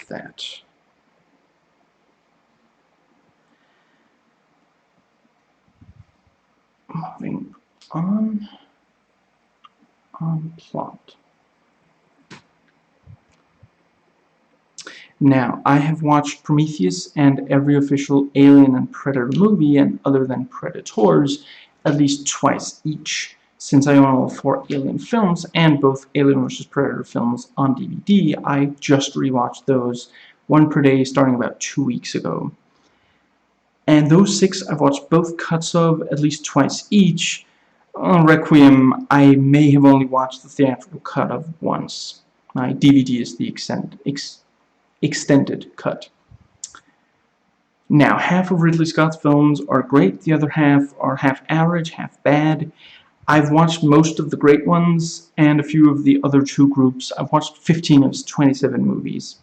that. Moving on plot. Now, I have watched Prometheus and every official Alien and Predator movie, and other than Predators, at least twice each, since I own all 4 Alien films and both Alien vs. Predator films on DVD. I just rewatched those, one per day, starting about 2 weeks ago. And those 6 I've watched both cuts of, at least twice each. Requiem, I may have only watched the theatrical cut of once. My DVD is the extended cut. Now, half of Ridley Scott's films are great, the other half are half average, half bad. I've watched most of the great ones, and a few of the other 2 groups. I've watched 15 of his 27 movies.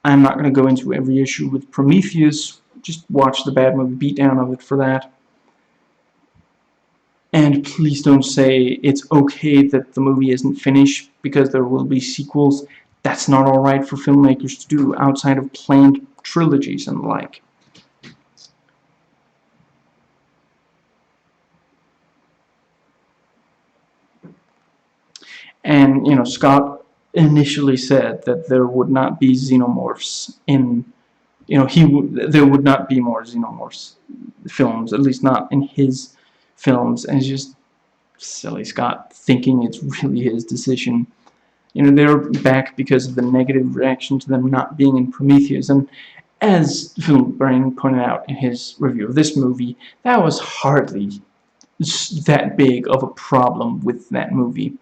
I'm not going to go into every issue with Prometheus, just watch the bad movie beatdown of it for that. And please don't say it's okay that the movie isn't finished because there will be sequels. That's not alright for filmmakers to do outside of planned trilogies and the like. And, Scott initially said that there would not be xenomorphs in, there would not be more xenomorphs films, at least not in his films, and it's just silly Scott thinking it's really his decision. They're back because of the negative reaction to them not being in Prometheus, and as Film Brain pointed out in his review of this movie, that was hardly that big of a problem with that movie.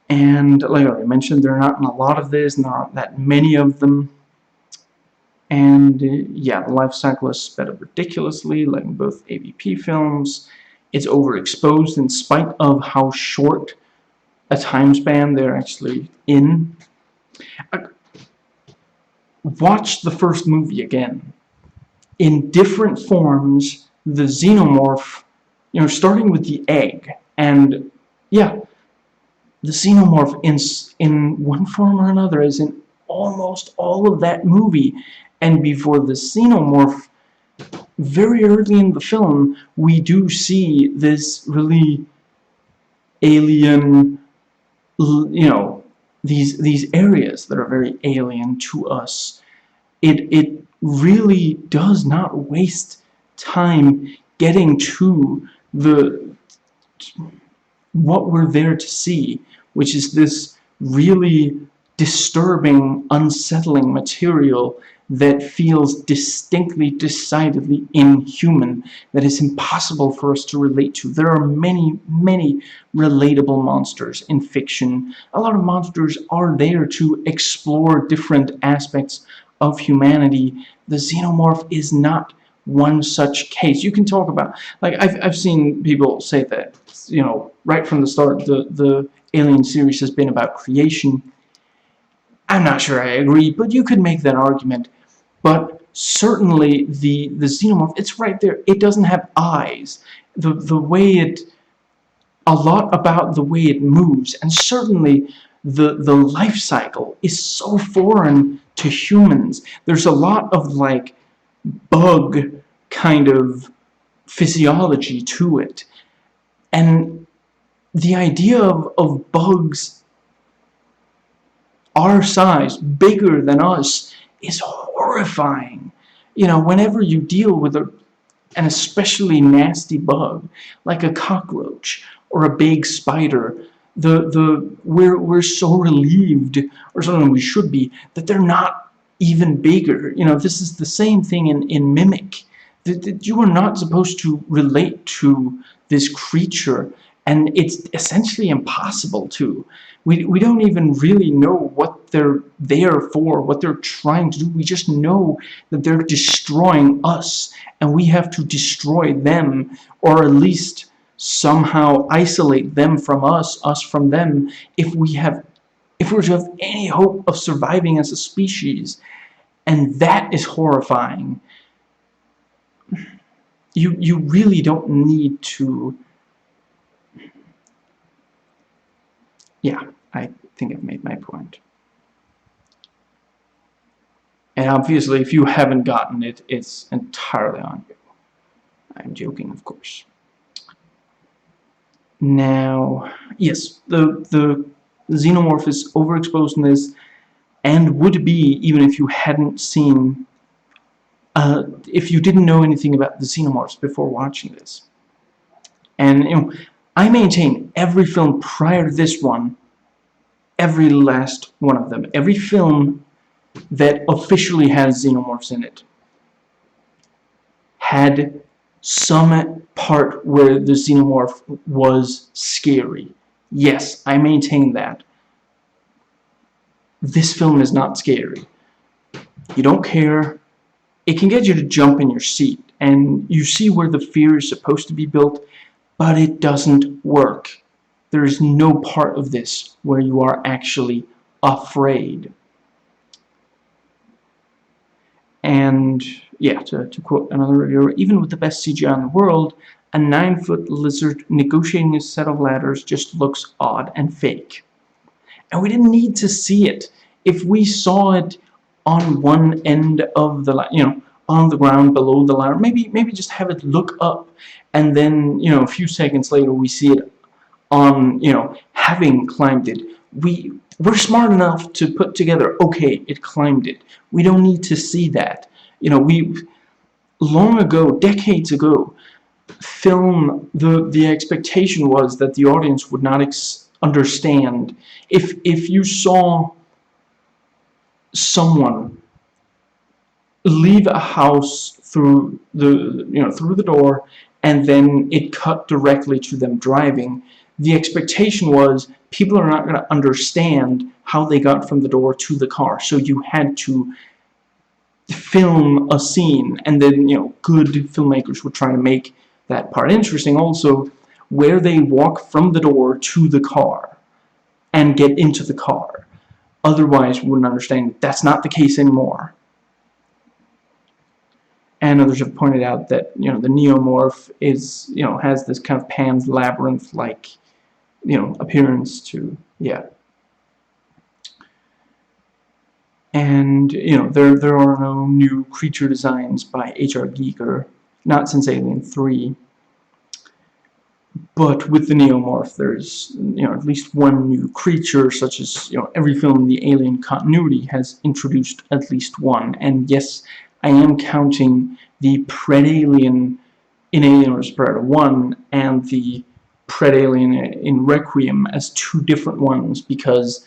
And like I already mentioned, there are not a lot of this, and there aren't that many of them. And yeah, the life cycle is sped up ridiculously, like in both AVP films. It's overexposed in spite of how short a time span they're actually in. Watch the first movie again. In different forms, the xenomorph, starting with the egg, and yeah, the xenomorph in one form or another is in almost all of that movie. And before the xenomorph, very early in the film, we do see this really alien, these areas that are very alien to us. It really does not waste time getting to what we're there to see, which is this really disturbing, unsettling material that feels distinctly, decidedly inhuman, that is impossible for us to relate to. There are many, many relatable monsters in fiction. A lot of monsters are there to explore different aspects of humanity. The xenomorph is not one such case. You can talk about, like, I've seen people say that, right from the start, the Alien series has been about creation. I'm not sure I agree, but you could make that argument. But certainly the xenomorph, it's right there. It doesn't have eyes. The way it, a lot about the way it moves, and certainly the life cycle is so foreign to humans. There's a lot of like bug kind of physiology to it, and the idea of bugs our size, bigger than us, is horrifying. Whenever you deal with an especially nasty bug, like a cockroach or a big spider, we're so relieved, or something we should be, that they're not even bigger. This is the same thing in Mimic. That you are not supposed to relate to this creature, and it's essentially impossible to. We don't even really know what they're there for, what they're trying to do. We just know that they're destroying us, and we have to destroy them, or at least somehow isolate them from us from them, if we're to have any hope of surviving as a species. And that is horrifying. You really don't need to. Yeah, I think I've made my point. And obviously, if you haven't gotten it, it's entirely on you. I'm joking, of course. Now, yes, the xenomorph is overexposed in this, and would be even if you hadn't seen, if you didn't know anything about the xenomorphs before watching this. And I maintain every film prior to this one, every last one of them, every film that officially has xenomorphs in it, had some part where the xenomorph was scary. Yes, I maintain that. This film is not scary. You don't care. It can get you to jump in your seat, and you see where the fear is supposed to be built, but it doesn't work. There is no part of this where you are actually afraid. And yeah, to quote another reviewer, even with the best CGI in the world, a 9-foot lizard negotiating a set of ladders just looks odd and fake. And we didn't need to see it. If we saw it on one end of the, on the ground below the ladder, maybe just have it look up, and then, a few seconds later we see it on, having climbed it. We're smart enough to put together, okay, it climbed it. We don't need to see that. We long ago, decades ago, the expectation was that the audience would not understand if you saw someone leave a house through the door and then it cut directly to them driving. The expectation was people are not going to understand how they got from the door to the car, so you had to film a scene, and then good filmmakers would try to make that part interesting also, where they walk from the door to the car and get into the car. Otherwise, we wouldn't understand. That's not the case anymore. And others have pointed out that the neomorph is has this kind of Pan's Labyrinth like appearance to And there are no new creature designs by H.R. Giger, not since Alien 3. But with the neomorph, there's at least one new creature, such as every film in the Alien continuity has introduced at least one. And yes, I am counting the Predalien in Alien vs. Predator 1 and the Predalien in Requiem as two different ones, because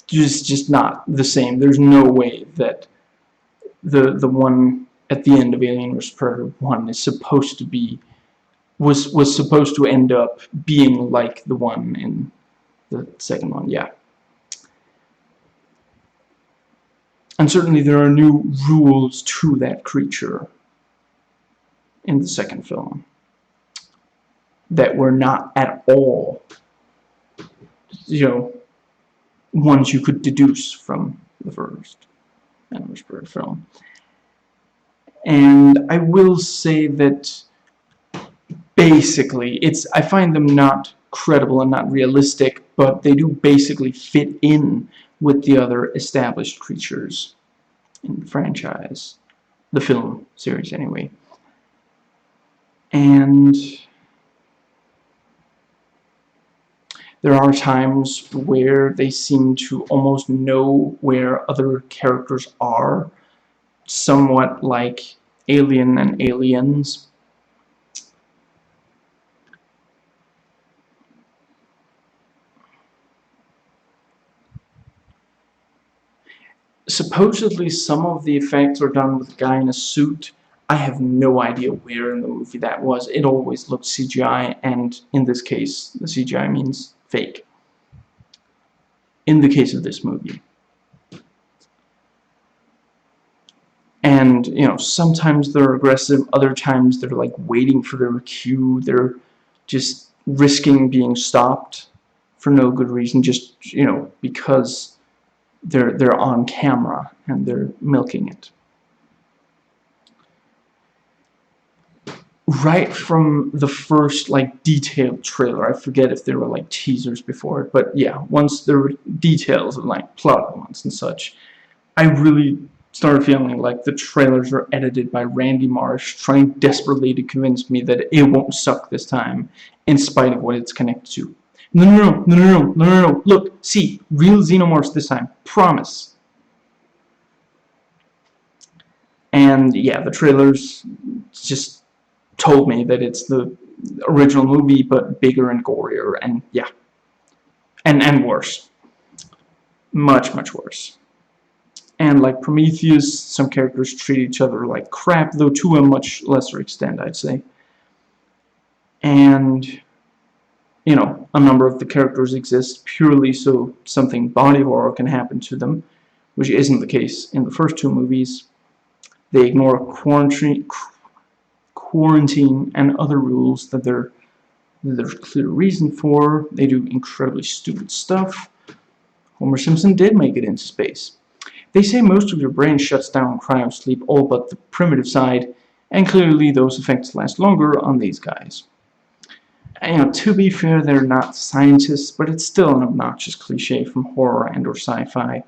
just not the same. There's no way that the one at the end of Alien vs. Predator 1 is supposed to be was supposed to end up being like the one in the second one, yeah. And certainly there are new rules to that creature in the second film that were not at all, ones you could deduce from the first Alien vs. Predator film. And I will say that basically, I find them not credible and not realistic, but they do basically fit in with the other established creatures in the franchise, the film series anyway. And there are times where they seem to almost know where other characters are, somewhat like Alien and Aliens. Supposedly some of the effects are done with a guy in a suit. I have no idea where in the movie that was. It always looked CGI, and in this case, the CGI means fake. In the case of this movie. And, sometimes they're aggressive, other times they're like waiting for their cue, they're just risking being stopped for no good reason, just, because they're on camera and they're milking it. Right from the first detailed trailer, I forget if there were teasers before it, but yeah, once there were details of plot elements and such, I really started feeling like the trailers are edited by Randy Marsh, trying desperately to convince me that it won't suck this time, in spite of what it's connected to. No, look, see, real xenomorphs this time, promise. And yeah, the trailers just told me that it's the original movie, but bigger and gorier, and yeah. And worse. Much worse. And like Prometheus, some characters treat each other like crap, though to a much lesser extent, I'd say. And a number of the characters exist purely so something body horror can happen to them, which isn't the case in the first two movies. They ignore quarantine and other rules that there's clear reason for. They do incredibly stupid stuff. Homer Simpson did make it into space. They say most of your brain shuts down in cryosleep, all but the primitive side, and clearly those effects last longer on these guys. And, to be fair, they're not scientists, but it's still an obnoxious cliche from horror and or sci-fi.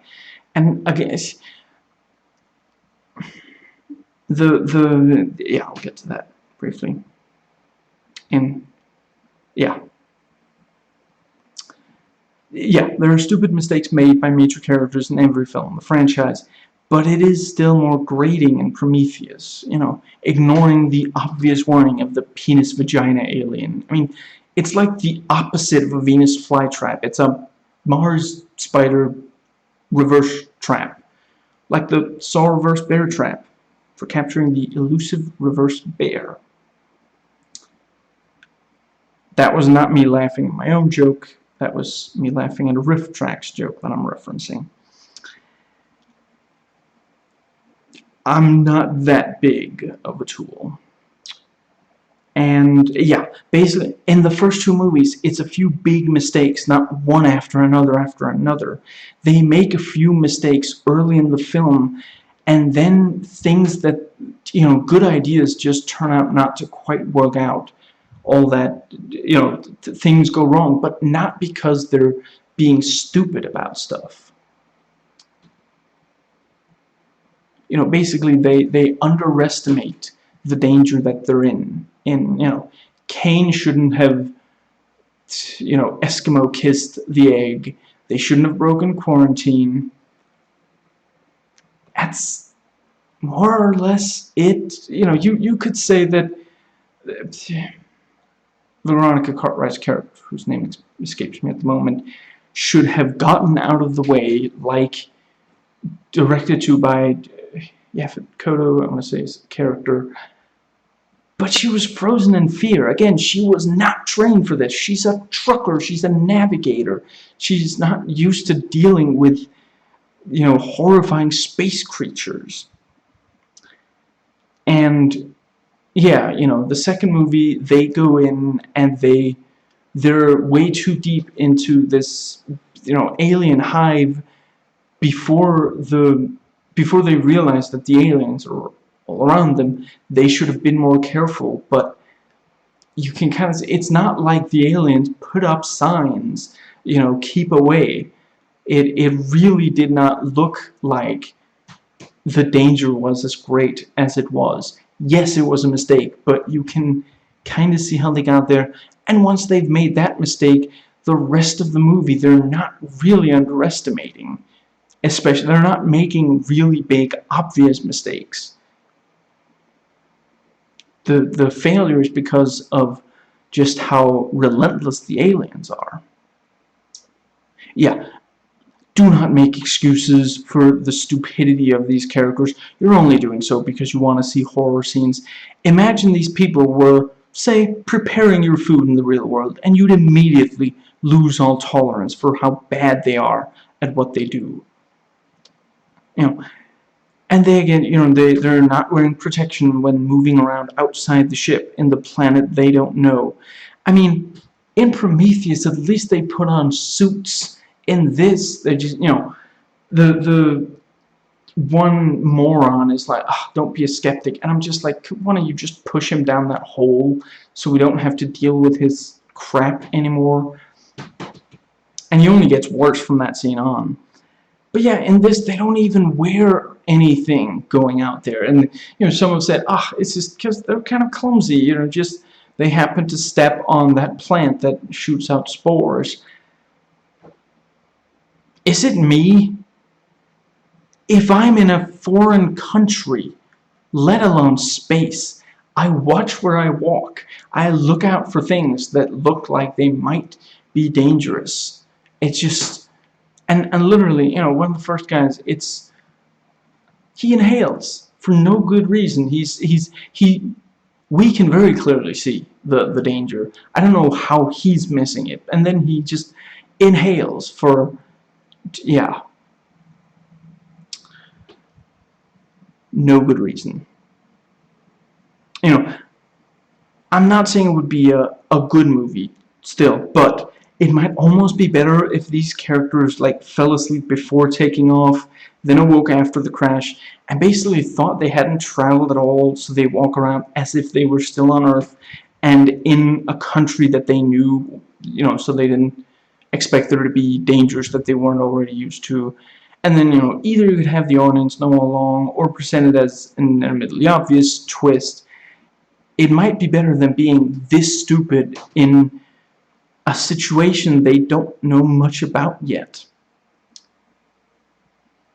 And again, yeah, I'll get to that briefly. And yeah, there are stupid mistakes made by major characters in every film in the franchise, but it is still more grating in Prometheus, ignoring the obvious warning of the penis-vagina alien. I mean, it's like the opposite of a Venus flytrap. It's a Mars spider reverse trap, like the Saw reverse bear trap for capturing the elusive reverse bear. That was not me laughing at my own joke. That was me laughing at a Riff Tracks joke that I'm referencing. I'm not that big of a tool. And yeah, basically, in the first two movies, it's a few big mistakes, not one after another after another. They make a few mistakes early in the film, and then things that, good ideas just turn out not to quite work out. All that, things go wrong, but not because they're being stupid about stuff. Basically, they underestimate the danger that they're in. Cain shouldn't have, Eskimo kissed the egg. They shouldn't have broken quarantine. That's more or less it. You could say that Veronica Cartwright's character, whose name escapes me at the moment, should have gotten out of the way, like directed to by Yaphet Kotto, I want to say his character. But she was frozen in fear. Again, she was not trained for this. She's a trucker. She's a navigator. She's not used to dealing with, horrifying space creatures. And yeah, the second movie, they go in and they're way too deep into this, alien hive before they realize that the aliens are all around them. They should have been more careful, but you can kind of see, it's not like the aliens put up signs, keep away. It really did not look like the danger was as great as it was. Yes, it was a mistake, but you can kind of see how they got there. And once they've made that mistake, the rest of the movie, they're not really underestimating. Especially, they're not making really big, obvious mistakes. The failure is because of just how relentless the aliens are. Yeah, do not make excuses for the stupidity of these characters. You're only doing so because you want to see horror scenes. Imagine these people were, say, preparing your food in the real world, and you'd immediately lose all tolerance for how bad they are at what they do. And they, again, they're not wearing protection when moving around outside the ship in the planet they don't know. I mean, in Prometheus, at least they put on suits. In this, they just, the one moron is like, oh, don't be a skeptic. And I'm just like, why don't you just push him down that hole so we don't have to deal with his crap anymore? And he only gets worse from that scene on. But yeah, in this, they don't even wear anything going out there. And, some have said, it's just because they're kind of clumsy, just they happen to step on that plant that shoots out spores. Is it me? If I'm in a foreign country, let alone space, I watch where I walk. I look out for things that look like they might be dangerous. It's just, and literally, one of the first guys, he inhales for no good reason. We can very clearly see the danger. I don't know how he's missing it. And then he just inhales for, yeah, no good reason. I'm not saying it would be a good movie still, but it might almost be better if these characters fell asleep before taking off. then awoke after the crash, and basically thought they hadn't traveled at all, so they walk around as if they were still on Earth and in a country that they knew, so they didn't expect there to be dangers that they weren't already used to. And then, either you could have the audience know all along, or present it as an admittedly obvious twist. It might be better than being this stupid in a situation they don't know much about yet.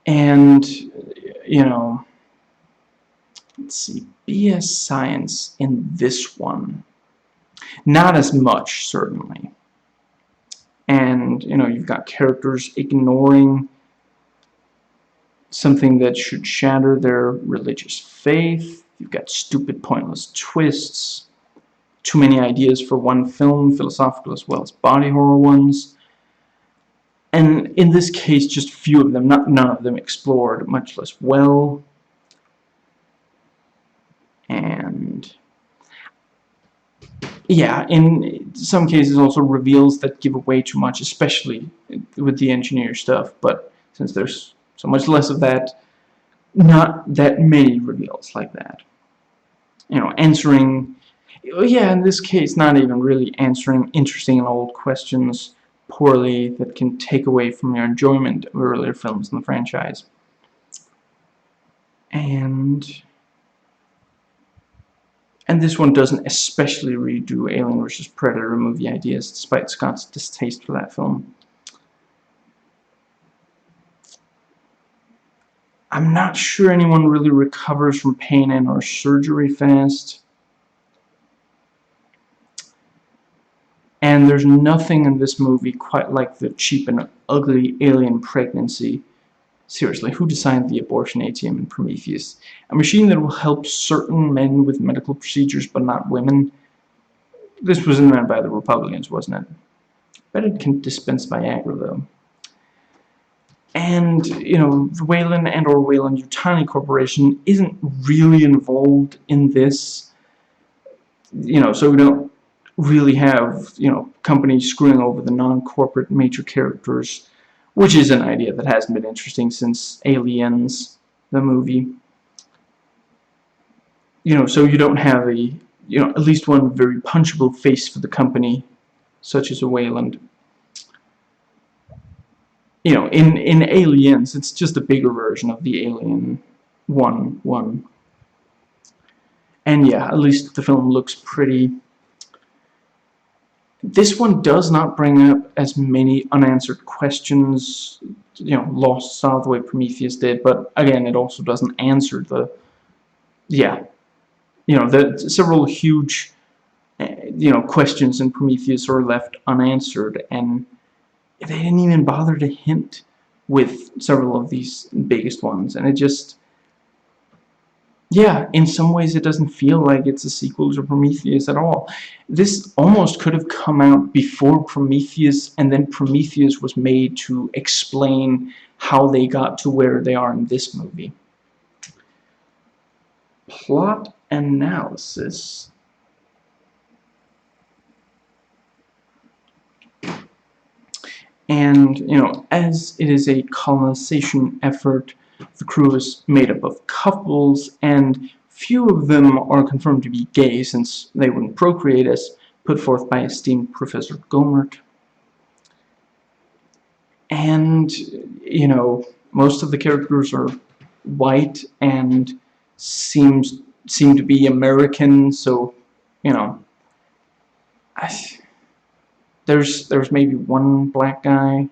And, let's see, BS science in this one. Not as much, certainly. And, you've got characters ignoring something that should shatter their religious faith. You've got stupid, pointless twists. Too many ideas for one film, philosophical as well as body horror ones. And in this case, just few of them, none of them explored, much less well. And yeah, in some cases also reveals that give away too much, especially with the engineer stuff. But since there's so much less of that, not that many reveals like that. Answering, in this case, not even really answering interesting and old questions poorly that can take away from your enjoyment of earlier films in the franchise. And this one doesn't especially redo Alien vs. Predator movie ideas, despite Scott's distaste for that film. I'm not sure anyone really recovers from pain and or surgery fast. And there's nothing in this movie quite like the cheap and ugly alien pregnancy. Seriously, who designed the abortion ATM in Prometheus? A machine that will help certain men with medical procedures but not women? This was invented by the Republicans, wasn't it? Bet it can dispense Viagra, though. And, the Weyland and or Weyland-Yutani Corporation isn't really involved in this. So we don't really have, companies screwing over the non-corporate major characters, which is an idea that hasn't been interesting since Aliens, the movie. So you don't have at least one very punchable face for the company, such as a Weyland. In Aliens, it's just a bigger version of the Alien 1. And yeah, at least the film looks pretty. This one does not bring up as many unanswered questions, lost style the way Prometheus did, but again, it also doesn't answer the several huge, questions in Prometheus are left unanswered, and they didn't even bother to hint with several of these biggest ones, and it just, in some ways it doesn't feel like it's a sequel to Prometheus at all. This almost could have come out before Prometheus, and then Prometheus was made to explain how they got to where they are in this movie. Plot analysis. And, as it is a colonization effort, the crew is made up of couples, and few of them are confirmed to be gay since they wouldn't procreate, as put forth by esteemed Professor Gomert. And, most of the characters are white and seem to be American, so, there's maybe one black guy.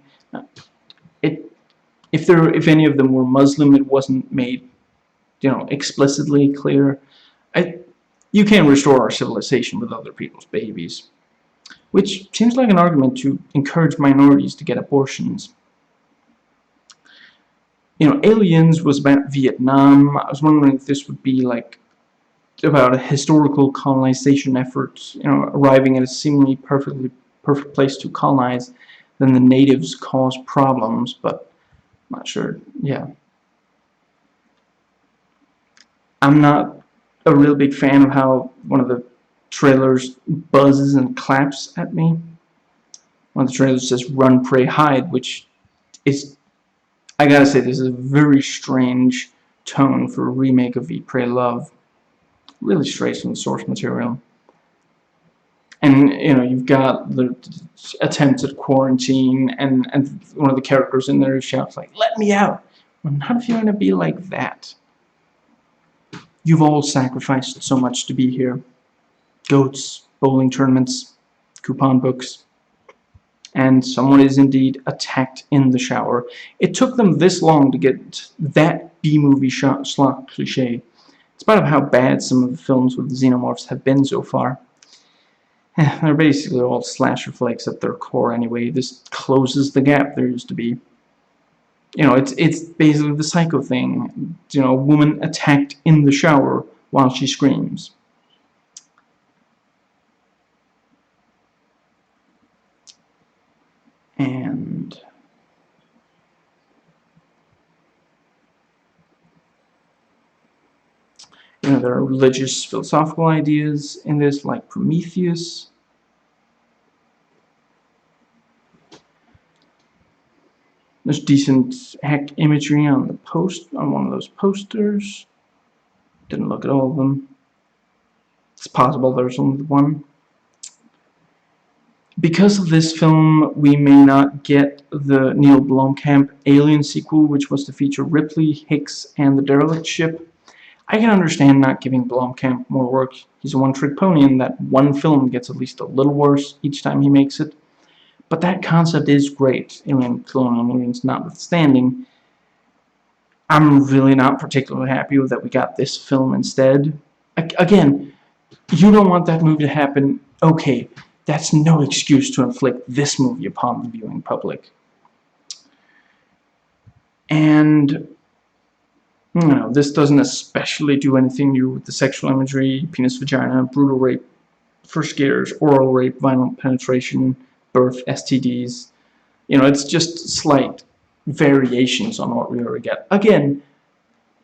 If any of them were Muslim, it wasn't made, explicitly clear. You can't restore our civilization with other people's babies, which seems like an argument to encourage minorities to get abortions. Aliens was about Vietnam. I was wondering if this would be like about a historical colonization effort, arriving at a seemingly perfect place to colonize, then the natives cause problems, but I'm not sure. I'm not a real big fan of how one of the trailers buzzes and claps at me. One of the trailers says "Run, Pray, Hide," which is I gotta say, this is a very strange tone for a remake of Eat, Pray, Love. Really strays from the source material. And, you've got the attempts at quarantine, and one of the characters in there shouts, like, "Let me out!" Well, not if you're gonna be like that. You've all sacrificed so much to be here. Goats, bowling tournaments, coupon books, and someone is indeed attacked in the shower. It took them this long to get that B-movie slot cliche, in spite of how bad some of the films with the xenomorphs have been so far. They're basically all slasher flicks at their core anyway. This closes the gap there used to be. It's basically the Psycho thing. A woman attacked in the shower while she screams. And there are religious, philosophical ideas in this, like Prometheus. There's decent hack imagery on one of those posters. Didn't look at all of them. It's possible there's only one. Because of this film, we may not get the Neil Blomkamp Alien sequel, which was to feature Ripley, Hicks, and the derelict ship. I can understand not giving Blomkamp more work. He's a one-trick pony, and that one film gets at least a little worse each time he makes it. But that concept is great, Alien Colonial Marines notwithstanding. I'm really not particularly happy that we got this film instead. Again, you don't want that movie to happen. Okay, that's no excuse to inflict this movie upon the viewing public. And this doesn't especially do anything new with the sexual imagery, penis, vagina, brutal rape for scares, oral rape, violent penetration, birth, STDs. It's just slight variations on what we already get. Again,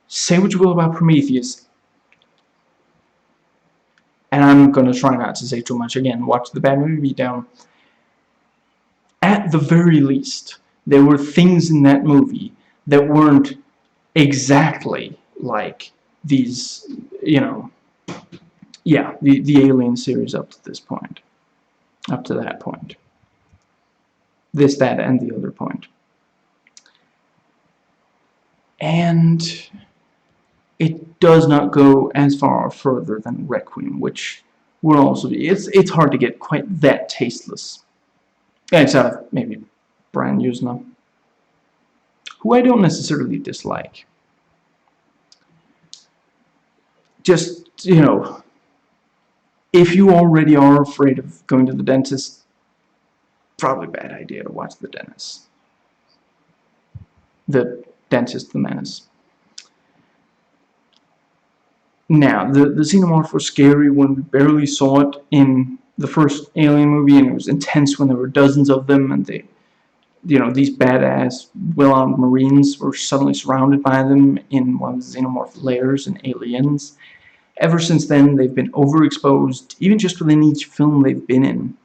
say what you will about Prometheus, and I'm going to try not to say too much. Again, watch the Bad Movie Beatdown. At the very least, there were things in that movie that weren't exactly like these, the Alien series up to this point. Up to that point. This, that, and the other point. And it does not go as far or further than Requiem, which will also be... It's hard to get quite that tasteless. Except of maybe Brian Usna, who I don't necessarily dislike. Just, if you already are afraid of going to the dentist, probably a bad idea to watch The Dentist. The Dentist, the Menace. Now, the xenomorph was scary when we barely saw it in the first Alien movie, and it was intense when there were dozens of them, and they, these badass, well-armed Marines were suddenly surrounded by them in one of the xenomorph layers in Aliens. Ever since then, they've been overexposed, even just within each film they've been in.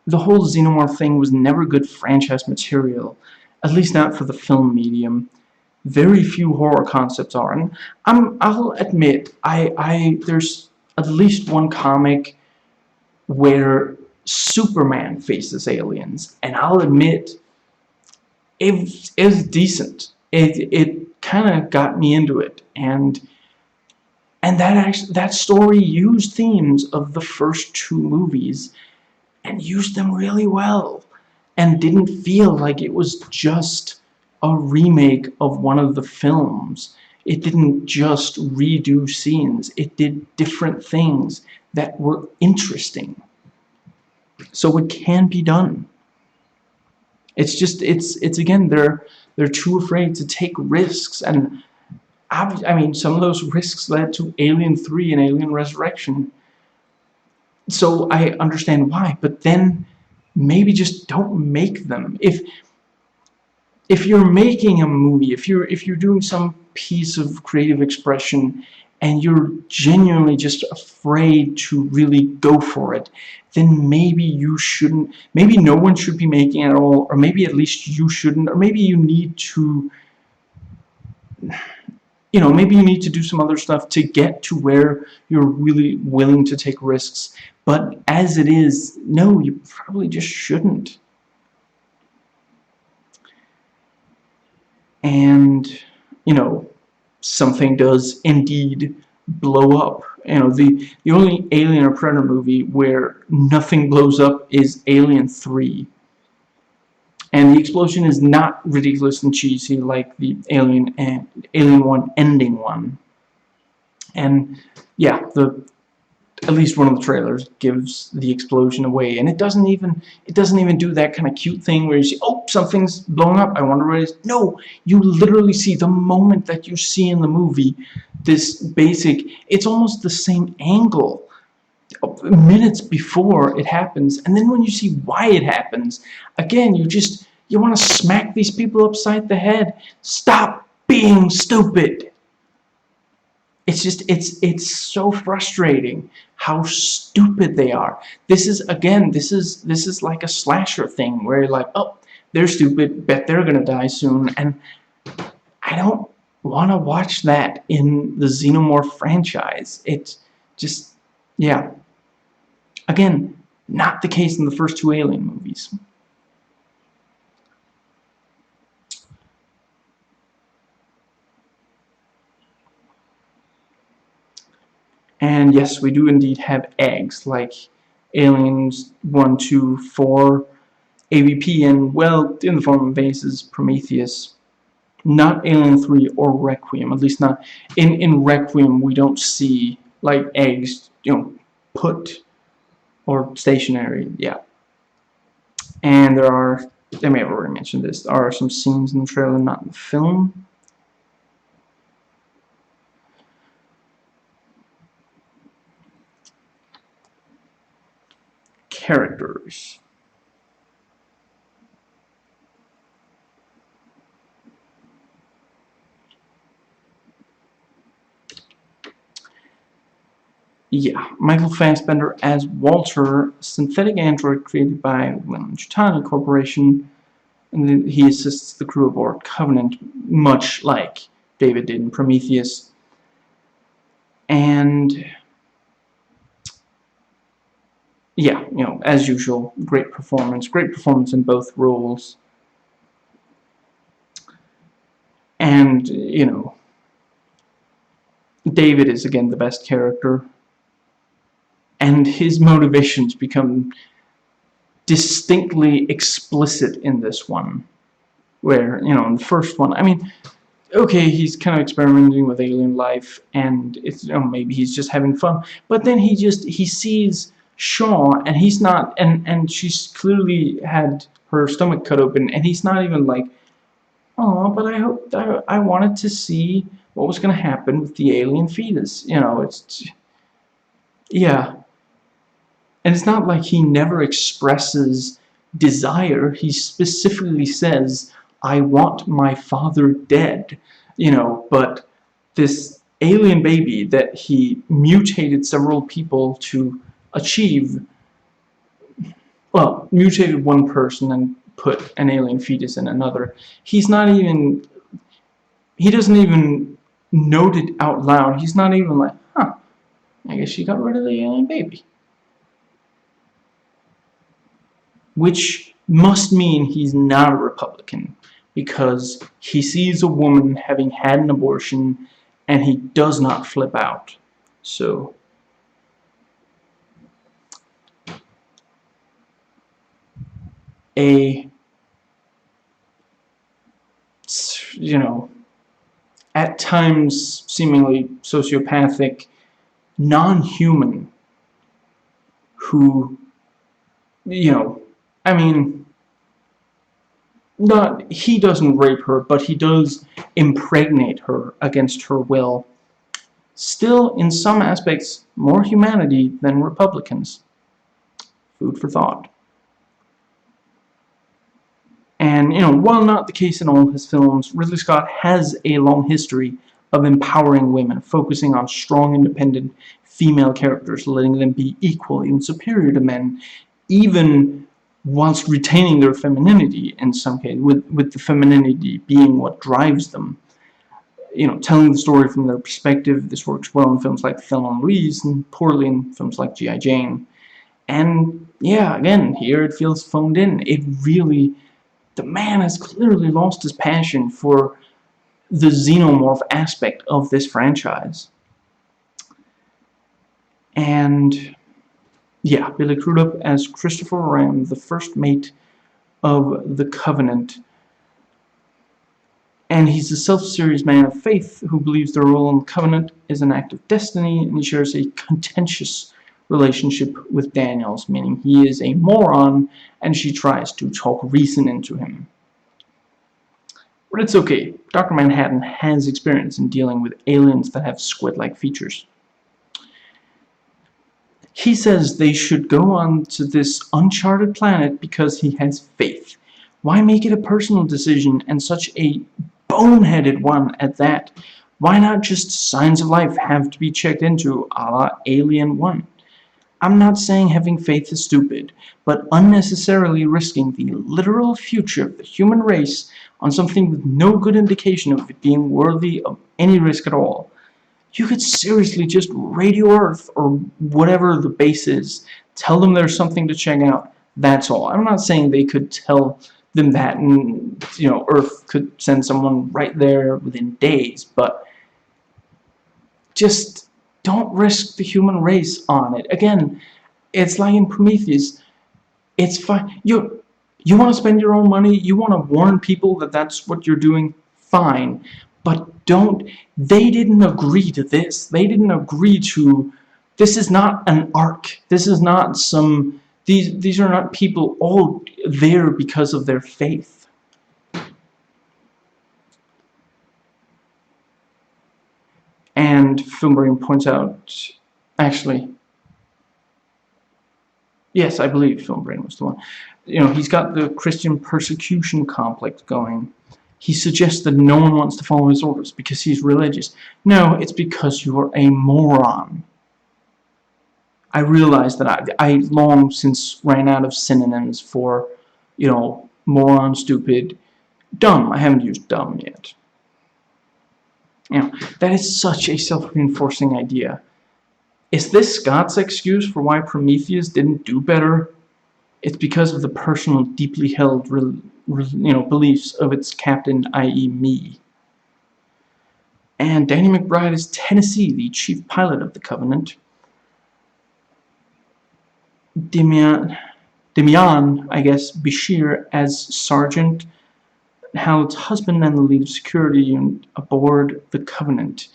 The whole xenomorph thing was never good franchise material, at least not for the film medium. Very few horror concepts are, and I'll admit, there's at least one comic where Superman faces aliens, and I'll admit, it was decent. It kind of got me into it, and that story used themes of the first two movies, and used them really well, and didn't feel like it was just a remake of one of the films. It didn't just redo scenes. It did different things that were interesting. So it can be done. It's just, it's again, they're too afraid to take risks, and I mean, some of those risks led to Alien 3 and Alien Resurrection. So I understand why, but then maybe just don't make them. If you're making a movie, if you're doing some piece of creative expression, and you're genuinely just afraid to really go for it, then maybe you shouldn't, maybe no one should be making it at all, or maybe at least you shouldn't, or maybe you need to, maybe you need to do some other stuff to get to where you're really willing to take risks. But as it is, no, you probably just shouldn't. And, something does indeed blow up. The only Alien or Predator movie where nothing blows up is Alien 3. And the explosion is not ridiculous and cheesy like the Alien 1 ending one. And yeah, at least one of the trailers gives the explosion away, and it doesn't even do that kind of cute thing where you see, oh, something's blowing up, I wonder what it is. No, you literally see the moment that you see in the movie, this basic, it's almost the same angle minutes before it happens, and then when you see why it happens, again, you want to smack these people upside the head. Stop being stupid. It's just, it's so frustrating how stupid they are. This is like a slasher thing where you're like, oh, they're stupid, bet they're gonna die soon, and I don't want to watch that in the Xenomorph franchise. It's just, yeah. Again, not the case in the first two Alien movies. And yes, we do indeed have eggs, like Aliens 1, 2, 4, AVP, and, well, in the form of vases, Prometheus. Not Alien 3 or Requiem, at least not. In Requiem, we don't see, like, eggs, put, or stationary, yeah. And I may have already mentioned this, there are some scenes in the trailer, not in the film. Characters. Yeah, Michael Fassbender as Walter, synthetic android created by Weyland-Yutani Corporation, and he assists the crew aboard Covenant, much like David did in Prometheus. And yeah, as usual, great performance in both roles. And, David is again the best character, and his motivations become distinctly explicit in this one, where, in the first one, I mean, okay, he's kind of experimenting with alien life, and it's, maybe he's just having fun, but then he sees Shaw, and he's not, and she's clearly had her stomach cut open, and he's not even like, oh, but I wanted to see what was going to happen with the alien fetus, it's, yeah. And it's not like he never expresses desire. He specifically says, I want my father dead. But this alien baby that he mutated several people to achieve, well, mutated one person and put an alien fetus in another. He doesn't even note it out loud. He's not even like, huh, I guess she got rid of the alien baby. Which must mean he's not a Republican, because he sees a woman having had an abortion and he does not flip out. So, at times seemingly sociopathic non-human who, I mean, he doesn't rape her, but he does impregnate her against her will. Still, in some aspects, more humanity than Republicans. Food for thought. And, while not the case in all his films, Ridley Scott has a long history of empowering women, focusing on strong, independent female characters, letting them be equal, even superior to men, even whilst retaining their femininity in some cases, with the femininity being what drives them. Telling the story from their perspective. This works well in films like Thelma and Louise, and poorly in films like G.I. Jane. And yeah, again, here it feels phoned in. The man has clearly lost his passion for the xenomorph aspect of this franchise. And yeah, Billy Crudup as Christopher Ram, the first mate of the Covenant. And he's a self-serious man of faith who believes their role in the Covenant is an act of destiny, and he shares a contentious relationship with Daniels, meaning he is a moron, and she tries to talk reason into him. But it's okay. Dr. Manhattan has experience in dealing with aliens that have squid-like features. He says they should go on to this uncharted planet because he has faith. Why make it a personal decision, and such a boneheaded one at that? Why not just signs of life have to be checked into, a la Alien 1? I'm not saying having faith is stupid, but unnecessarily risking the literal future of the human race on something with no good indication of it being worthy of any risk at all. You could seriously just radio Earth, or whatever the base is, tell them there's something to check out. That's all. I'm not saying they could tell them that, and Earth could send someone right there within days, but just don't risk the human race on it. Again, it's like in Prometheus. It's fine. You want to spend your own money, you want to warn people that that's what you're doing, fine. But don't. They didn't agree to this. They didn't agree to. This is not an arc. This is not some. These are not people all there because of their faith. And Filmbrain points out, actually, yes, I believe Filmbrain was the one. He's got the Christian persecution complex going. He suggests that no one wants to follow his orders because he's religious. No, it's because you're a moron. I realize that I long since ran out of synonyms for, moron, stupid, dumb. I haven't used dumb yet. That is such a self-reinforcing idea. Is this Scott's excuse for why Prometheus didn't do better? It's because of the personal, deeply held, beliefs of its captain, i.e. me. And Danny McBride is Tennessee, the chief pilot of the Covenant. Demian, I guess, Bashir as Sergeant, Howard's husband and the lead of security unit aboard the Covenant.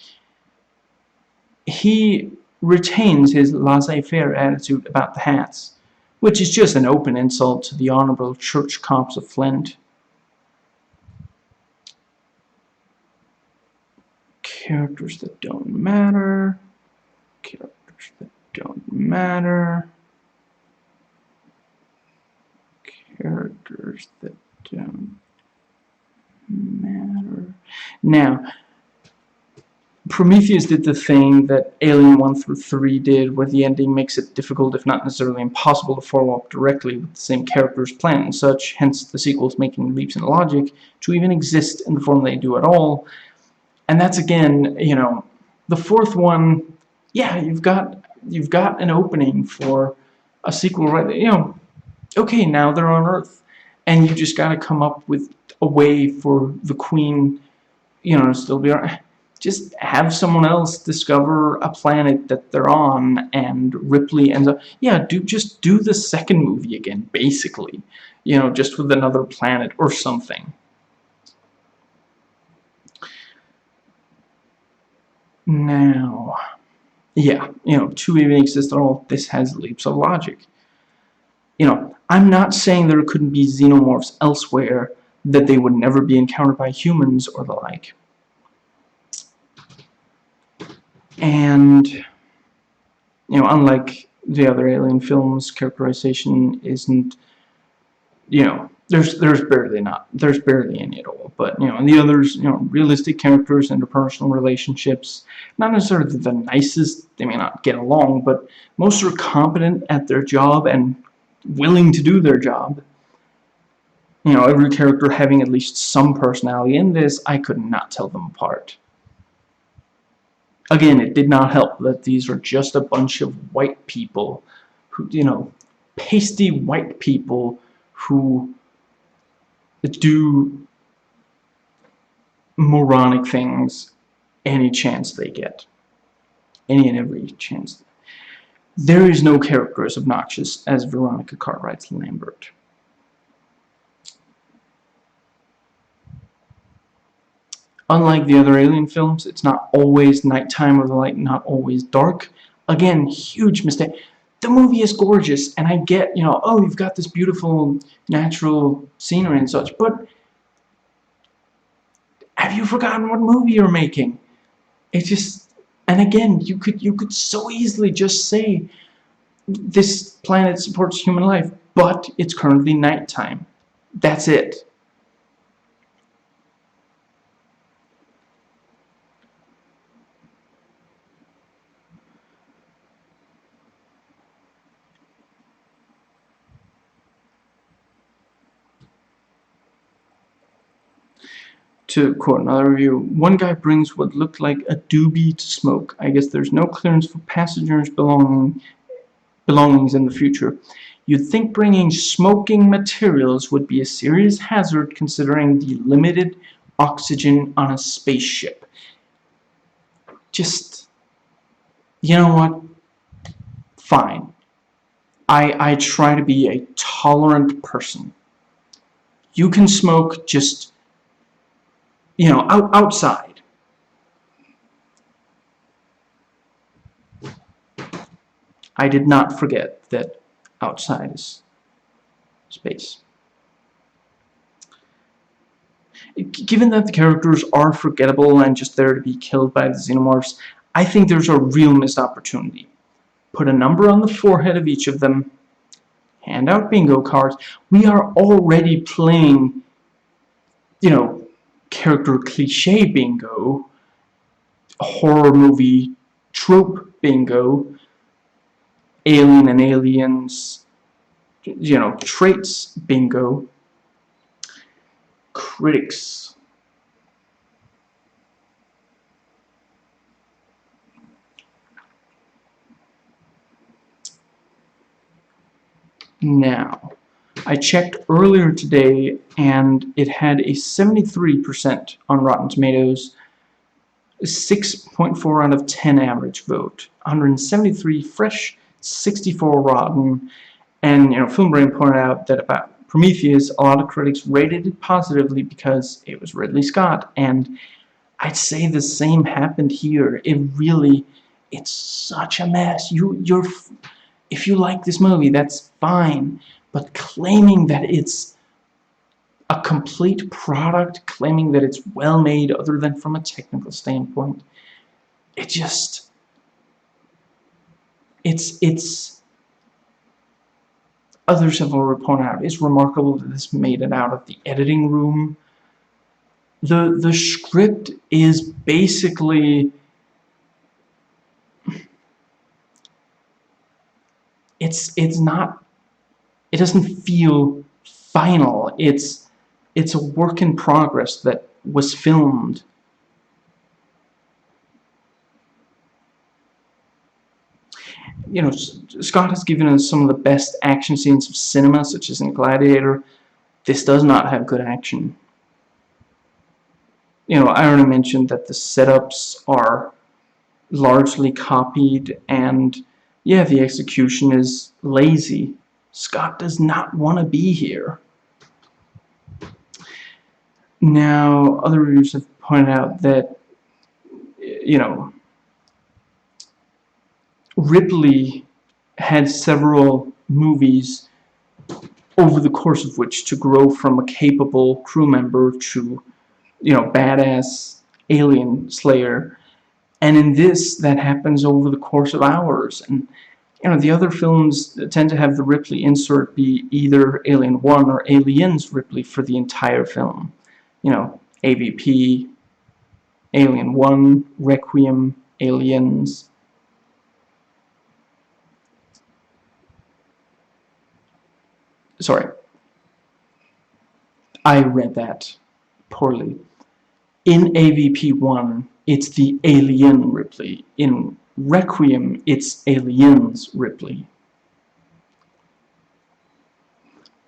He retains his laissez-faire attitude about the hats, which is just an open insult to the honorable church cops of Flint. Characters that don't matter. Characters that don't matter. Characters that don't matter. Now, Prometheus did the thing that Alien 1 through 3 did, where the ending makes it difficult, if not necessarily impossible, to follow up directly with the same character's plan and such, hence the sequels making leaps in logic to even exist in the form they do at all. And that's, again, the fourth one, yeah, you've got an opening for a sequel right there. Okay, now they're on Earth, and you just got to come up with a way for the Queen, to still be around. Just have someone else discover a planet that they're on, and Ripley ends up. Yeah, just do the second movie again, basically. Just with another planet or something. Now, yeah, to even exist at all, this has leaps of logic. I'm not saying there couldn't be xenomorphs elsewhere, that they would never be encountered by humans or the like. And, unlike the other Alien films, characterization isn't, there's barely any at all. But and the others, realistic characters, interpersonal relationships, not necessarily the nicest. They may not get along, but most are competent at their job and willing to do their job. Every character having at least some personality. In this, I could not tell them apart. Again, it did not help that these are just a bunch of white people who, pasty white people who do moronic things any chance they get. Any and every chance. There is no character as obnoxious as Veronica Cartwright's Lambert. Unlike the other Alien films, it's not always nighttime or the light not always dark. Again, huge mistake. The movie is gorgeous, and I get, oh, you've got this beautiful natural scenery and such, but have you forgotten what movie you're making? It just, and again, you could so easily just say this planet supports human life, but it's currently nighttime. That's it. To quote another review, one guy brings what looked like a doobie to smoke. I guess there's no clearance for passengers' belongings in the future. You'd think bringing smoking materials would be a serious hazard considering the limited oxygen on a spaceship. Just, you know what? Fine. I try to be a tolerant person. You can smoke, just outside. I did not forget that outside is space. Given that the characters are forgettable and just there to be killed by the xenomorphs, I think there's a real missed opportunity. Put a number on the forehead of each of them, hand out bingo cards. We are already playing, character cliche bingo, horror movie trope bingo, alien and aliens, traits bingo, critics. Now, I checked earlier today and it had a 73% on Rotten Tomatoes, 6.4 out of 10 average vote, 173 fresh, 64 rotten, and Filmbrain pointed out that about Prometheus, a lot of critics rated it positively because it was Ridley Scott, and I'd say the same happened here. It's such a mess. If you like this movie, that's fine, but claiming that it's a complete product, claiming that it's well made other than from a technical standpoint, it's others have already pointed out, it's remarkable that this made it out of the editing room. The script is basically, it's not, it doesn't feel final. It's a work in progress that was filmed. Scott has given us some of the best action scenes of cinema, such as in Gladiator. This does not have good action. I already mentioned that the setups are largely copied, and yeah, the execution is lazy. Scott does not want to be here. Now, other reviews have pointed out that, Ripley had several movies over the course of which to grow from a capable crew member to, badass alien slayer. And in this, that happens over the course of hours. And The other films tend to have the Ripley insert be either Alien 1 or Aliens Ripley for the entire film. AVP, Alien 1, Requiem, Aliens. Sorry, I read that poorly. In AVP1, it's the Alien Ripley. In Requiem, it's Aliens Ripley.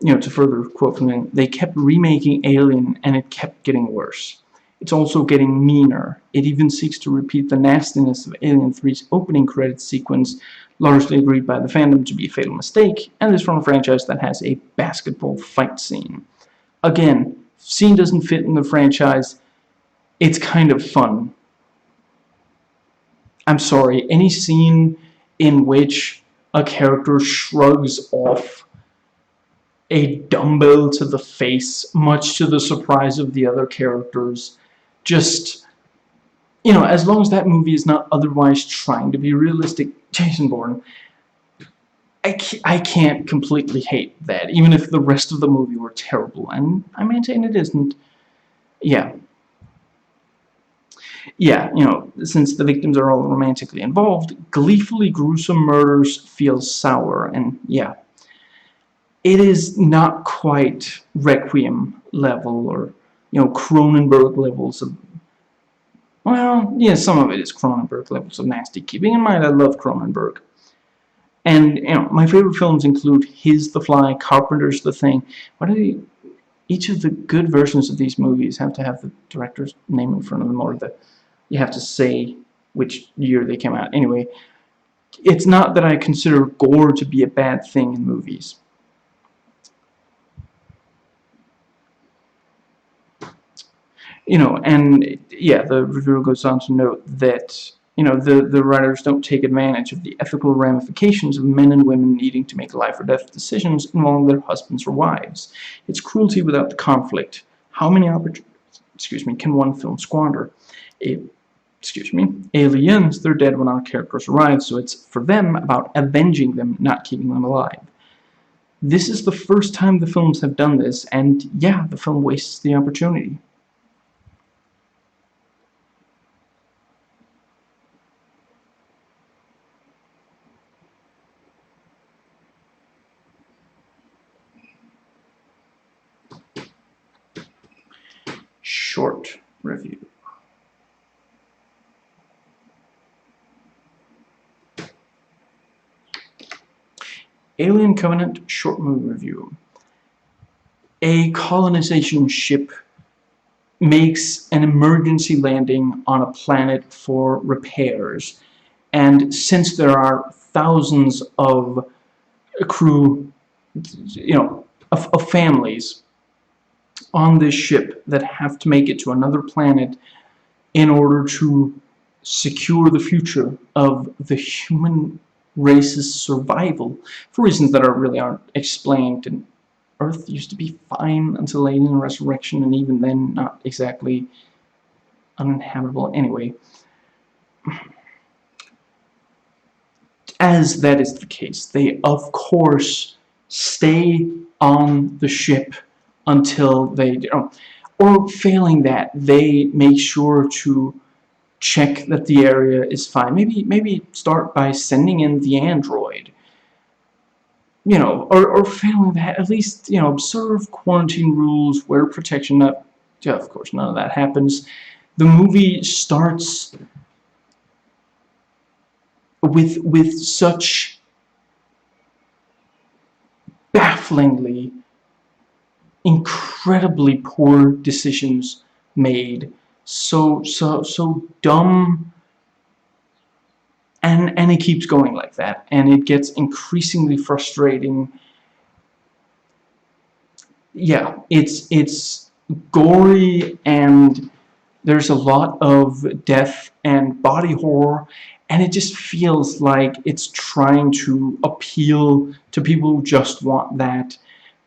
To further quote from them, they kept remaking Alien and it kept getting worse. It's also getting meaner. It even seeks to repeat the nastiness of Alien 3's opening credits sequence, largely agreed by the fandom to be a fatal mistake, and is from a franchise that has a basketball fight scene. Again, scene doesn't fit in the franchise. It's kind of fun. I'm sorry, any scene in which a character shrugs off a dumbbell to the face, much to the surprise of the other characters, just, as long as that movie is not otherwise trying to be realistic, Jason Bourne, I can't completely hate that, even if the rest of the movie were terrible, and I maintain it isn't. Yeah, since the victims are all romantically involved, gleefully gruesome murders feel sour, and yeah, it is not quite Requiem level or, Cronenberg levels of, well, yeah, some of it is Cronenberg levels of nasty. Keeping in mind, I love Cronenberg. And, my favorite films include His The Fly, Carpenter's The Thing. Why do each of the good versions of these movies have to have the director's name in front of them, or you have to say which year they came out? Anyway, it's not that I consider gore to be a bad thing in movies. And yeah, the reviewer goes on to note that, the writers don't take advantage of the ethical ramifications of men and women needing to make life or death decisions involving their husbands or wives. It's cruelty without the conflict. How many opportunities, can one film squander? Aliens, they're dead when our characters arrive, so it's for them about avenging them, not keeping them alive. This is the first time the films have done this, and yeah, the film wastes the opportunity. Short review. Alien Covenant short movie review. A colonization ship makes an emergency landing on a planet for repairs, and since there are thousands of crew, of families on this ship that have to make it to another planet in order to secure the future of the human race's survival, for reasons that really aren't explained. And Earth used to be fine until Alien Resurrection, and even then not exactly uninhabitable. Anyway, as that is the case, they of course stay on the ship until they, or failing that, they make sure to check that the area is fine. Maybe start by sending in the android, or failing that, at least, observe quarantine rules, wear protection. Yeah, of course, none of that happens. The movie starts with such bafflingly, incredibly poor decisions made, so dumb, and it keeps going like that, and it gets increasingly frustrating. Yeah, it's gory, and there's a lot of death and body horror, and it just feels like it's trying to appeal to people who just want that.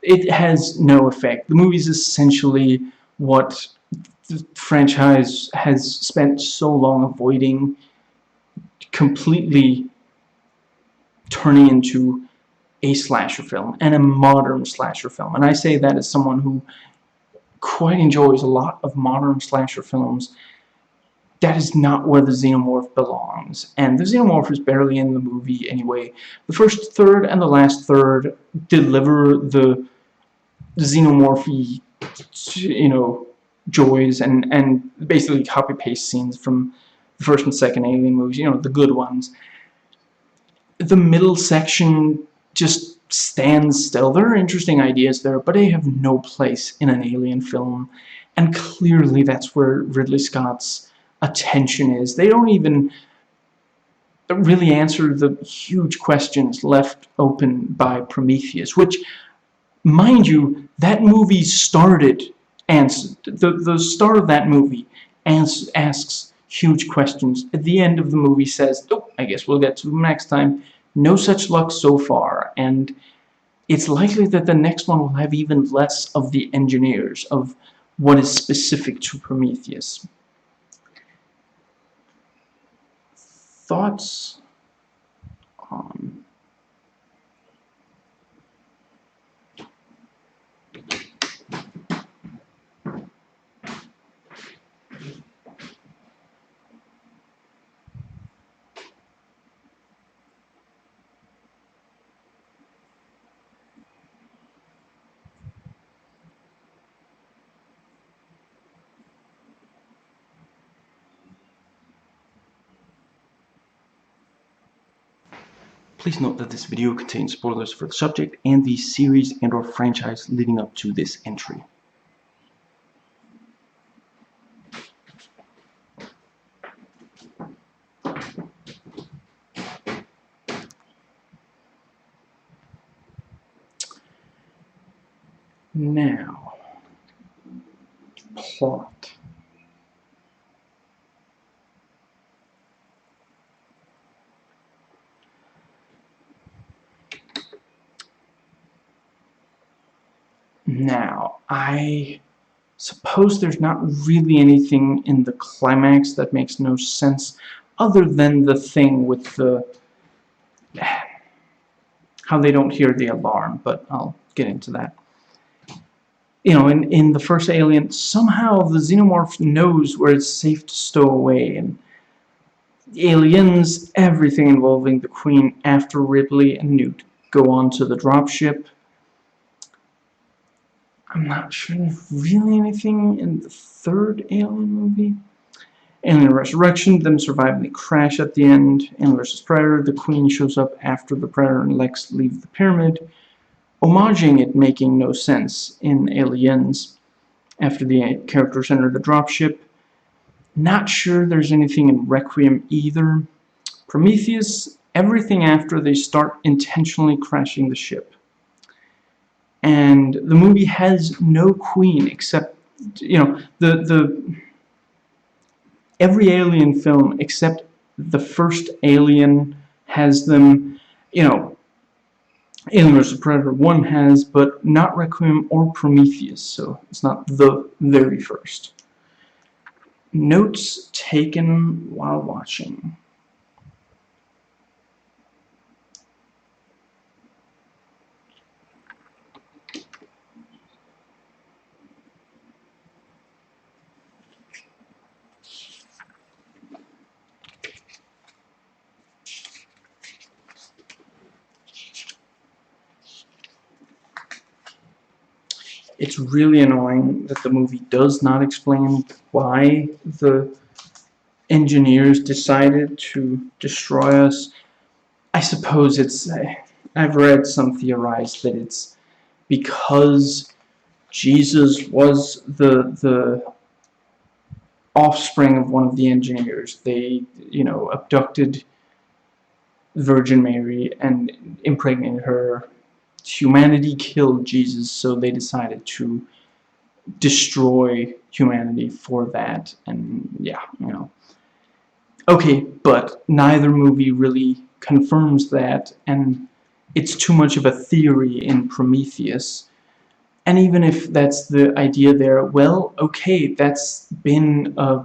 It has no effect. The movie is essentially what the franchise has spent so long avoiding, completely turning into a slasher film, and a modern slasher film. And I say that as someone who quite enjoys a lot of modern slasher films. That is not where the xenomorph belongs, and the xenomorph is barely in the movie anyway. The first third and the last third deliver the xenomorphy, joys, and basically copy-paste scenes from the first and second Alien movies, the good ones. The middle section just stands still. There are interesting ideas there, but they have no place in an Alien film, and clearly that's where Ridley Scott's attention is. They don't even really answer the huge questions left open by Prometheus, which, mind you, that movie started, and the start of that movie asks huge questions. At the end of the movie says, oh, I guess we'll get to them next time. No such luck so far, and it's likely that the next one will have even less of the engineers, of what is specific to Prometheus. Thoughts on... Please note that this video contains spoilers for the subject and the series and/or franchise leading up to this entry. Now, plot. Now, I suppose there's not really anything in the climax that makes no sense, other than the thing with the... how they don't hear the alarm, but I'll get into that. In the first Alien, somehow the xenomorph knows where it's safe to stow away, and the aliens, everything involving the Queen after Ripley and Newt, go on to the dropship. I'm not sure there's really anything in the third Alien movie. Alien Resurrection, them surviving the crash at the end. Alien vs. Predator, the Queen shows up after the Predator and Lex leave the pyramid. Homaging it making no sense in Aliens after the characters enter the dropship. Not sure there's anything in Requiem either. Prometheus, everything after they start intentionally crashing the ship. And the movie has no Queen except, every Alien film except the first Alien has them, Alien vs. Predator 1 has, but not Requiem or Prometheus, so it's not the very first. Notes taken while watching. It's really annoying that the movie does not explain why the engineers decided to destroy us. I suppose it's... I've read some theorize that it's because Jesus was the offspring of one of the engineers. They, abducted Virgin Mary and impregnated her. Humanity killed Jesus, so they decided to destroy humanity for that, and yeah, Okay, but neither movie really confirms that, and it's too much of a theory in Prometheus. And even if that's the idea there, well, okay, that's been a,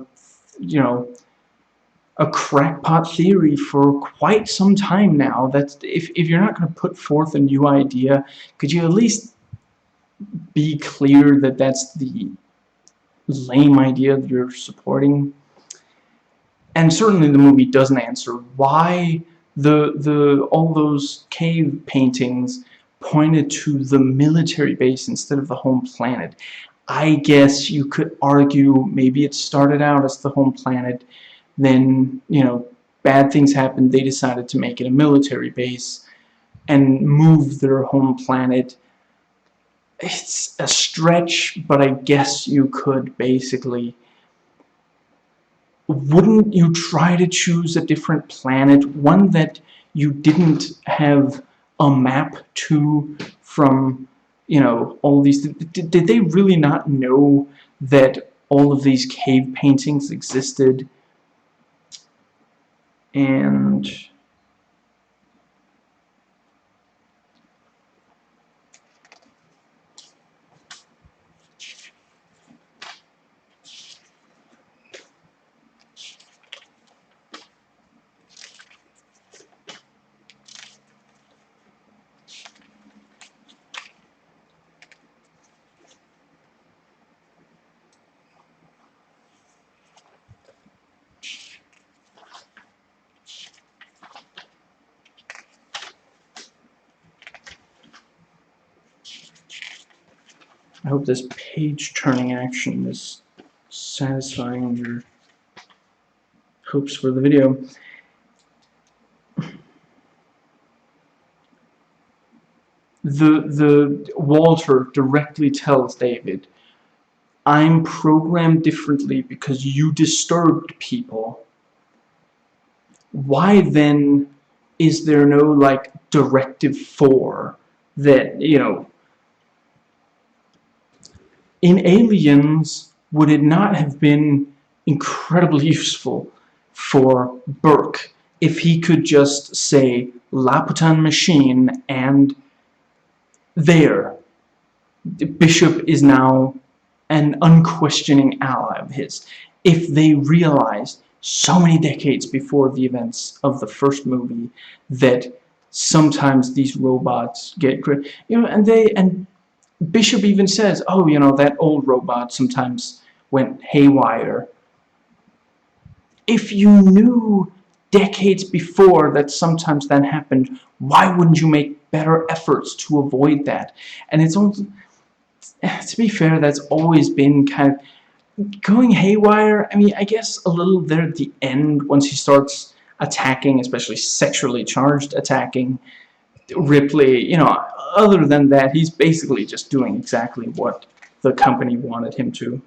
a crackpot theory for quite some time now. That's if you're not going to put forth a new idea, could you at least be clear that that's the lame idea that you're supporting? And certainly the movie doesn't answer why the all those cave paintings pointed to the military base instead of the home planet. I guess you could argue maybe it started out as the home planet, then, bad things happened, they decided to make it a military base and move their home planet. It's a stretch, but I guess you could basically. Wouldn't you try to choose a different planet, one that you didn't have a map to from, all these... Did they really not know that all of these cave paintings existed? And I hope this page-turning action is satisfying your hopes for the video. The Walter directly tells David, I'm programmed differently because you disturbed people. Why then is there no, like, Directive 4 that, in Aliens, would it not have been incredibly useful for Burke if he could just say Laputan machine and there, Bishop is now an unquestioning ally of his? If they realized so many decades before the events of the first movie that sometimes these robots get, and Bishop even says, oh, that old robot sometimes went haywire. If you knew decades before that sometimes that happened, why wouldn't you make better efforts to avoid that? And it's also, to be fair, that's always been kind of going haywire. I mean, I guess a little there at the end once he starts attacking, especially sexually charged attacking Ripley. Other than that, he's basically just doing exactly what the company wanted him to.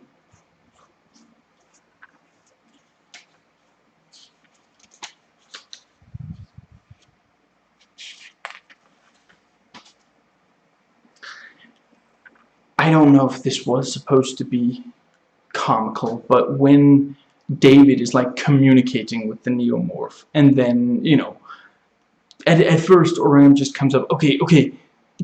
I don't know if this was supposed to be comical, but when David is like communicating with the neomorph, and then, at first Oram just comes up, okay,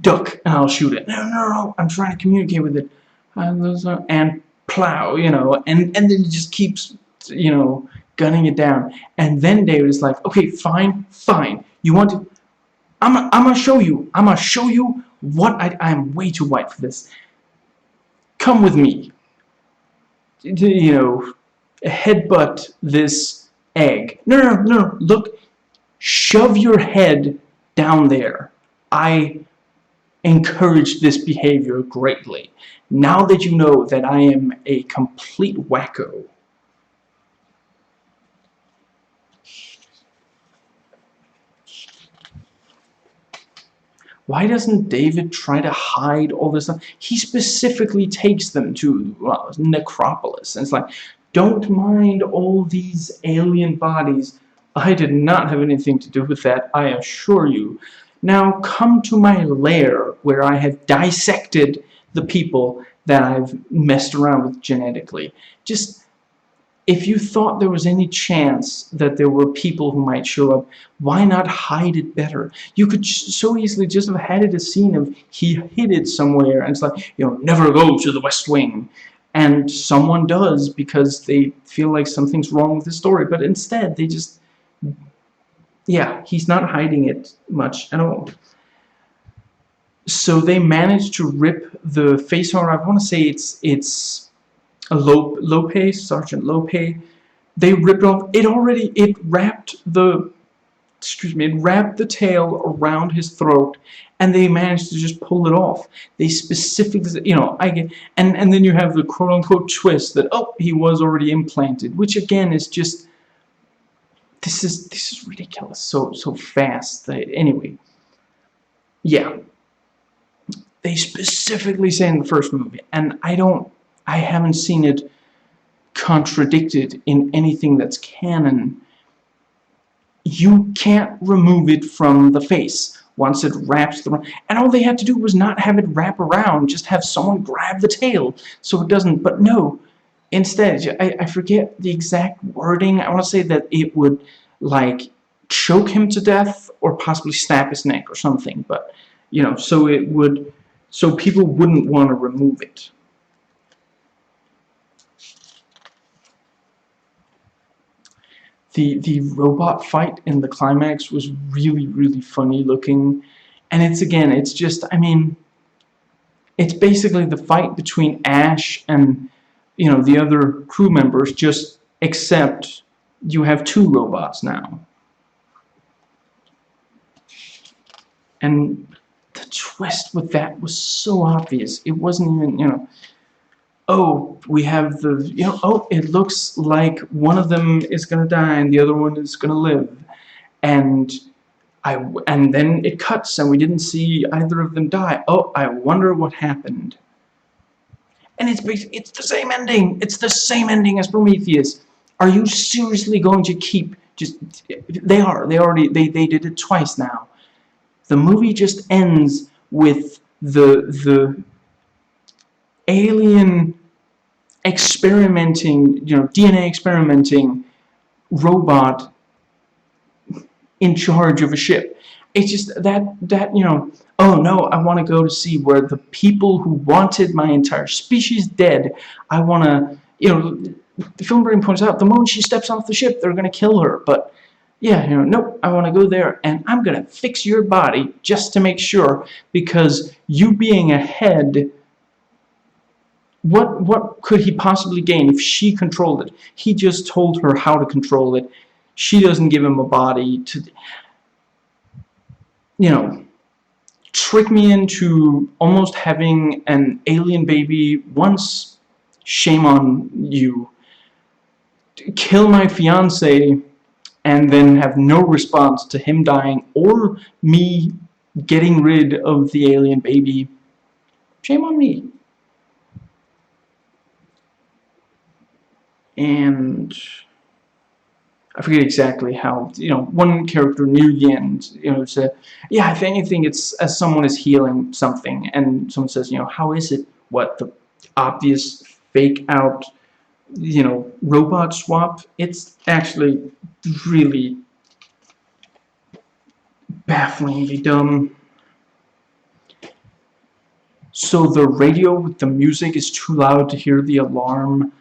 duck, and I'll shoot it. No, I'm trying to communicate with it. And plow, and then he just keeps, gunning it down. And then David is like, okay, fine, you want to... I'm gonna show you what I'm way too white for this. Come with me. Headbutt this egg. No, look, shove your head down there. I encourage this behavior greatly. Now that you know that I am a complete wacko. Why doesn't David try to hide all this stuff? He specifically takes them to Necropolis, and it's like, don't mind all these alien bodies. I did not have anything to do with that, I assure you. Now come to my lair, where I have dissected the people that I've messed around with genetically. Just, if you thought there was any chance that there were people who might show up, why not hide it better? You could so easily just have had it a scene of he hid it somewhere, and it's like, never go to the West Wing. and someone does because they feel like something's wrong with the story, but instead they just, yeah, he's not hiding it much at all. So they managed to rip the face art. I want to say it's a Lope, Sergeant Lope. They ripped off. It wrapped the, excuse me, it wrapped the tail around his throat, and they managed to just pull it off. They specifically, I get, and then you have the quote unquote twist that, oh, he was already implanted, which again is just, this is ridiculous. So fast. Anyway, yeah, they specifically say in the first movie, and I haven't seen it contradicted in anything that's canon. You can't remove it from the face once it wraps the, and all they had to do was not have it wrap around, just have someone grab the tail so it doesn't. But no, instead, I forget the exact wording. I want to say that it would like choke him to death or possibly snap his neck or something, but so it would, so people wouldn't want to remove it. The robot fight in the climax was really funny looking, and it's just, I mean, it's basically the fight between Ash and the other crew members, just except you have two robots now. And the twist with that was so obvious. It wasn't even, oh, we have the, oh, it looks like one of them is gonna die and the other one is gonna live, and then it cuts and we didn't see either of them die. Oh, I wonder what happened. And it's the same ending. It's the same ending as Prometheus. Are you seriously going to keep just? They did it twice now. The movie just ends with the alien experimenting, DNA experimenting robot in charge of a ship. It's just that oh no, I want to go to see where the people who wanted my entire species dead. I want to, the film brain points out the moment she steps off the ship, they're going to kill her. But yeah, nope, I want to go there and I'm going to fix your body just to make sure, because you being a head, what could he possibly gain if she controlled it? He just told her how to control it. She doesn't give him a body to, trick me into almost having an alien baby once. Shame on you. Kill my fiance and then have no response to him dying or me getting rid of the alien baby. Shame on me. And I forget exactly how, one character near the end, said, yeah, I think it's as someone is healing something, and someone says, how is it? What, the obvious fake out, robot swap? It's actually really bafflingly dumb. So the radio with the music is too loud to hear the alarm.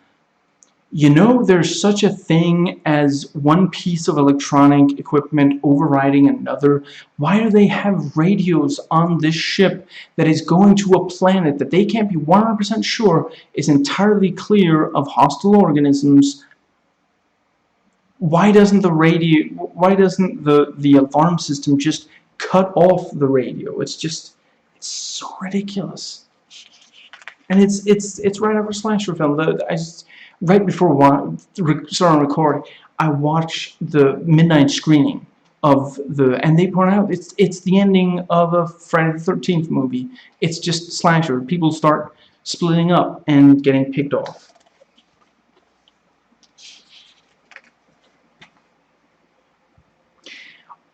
There's such a thing as one piece of electronic equipment overriding another. Why do they have radios on this ship that is going to a planet that they can't be 100% sure is entirely clear of hostile organisms? Why doesn't the alarm system just cut off the radio? It's so ridiculous. And it's right after slasher film. Right before starting recording, I watched the midnight screening of and they point out it's the ending of a Friday the 13th movie. It's just slasher. People start splitting up and getting picked off.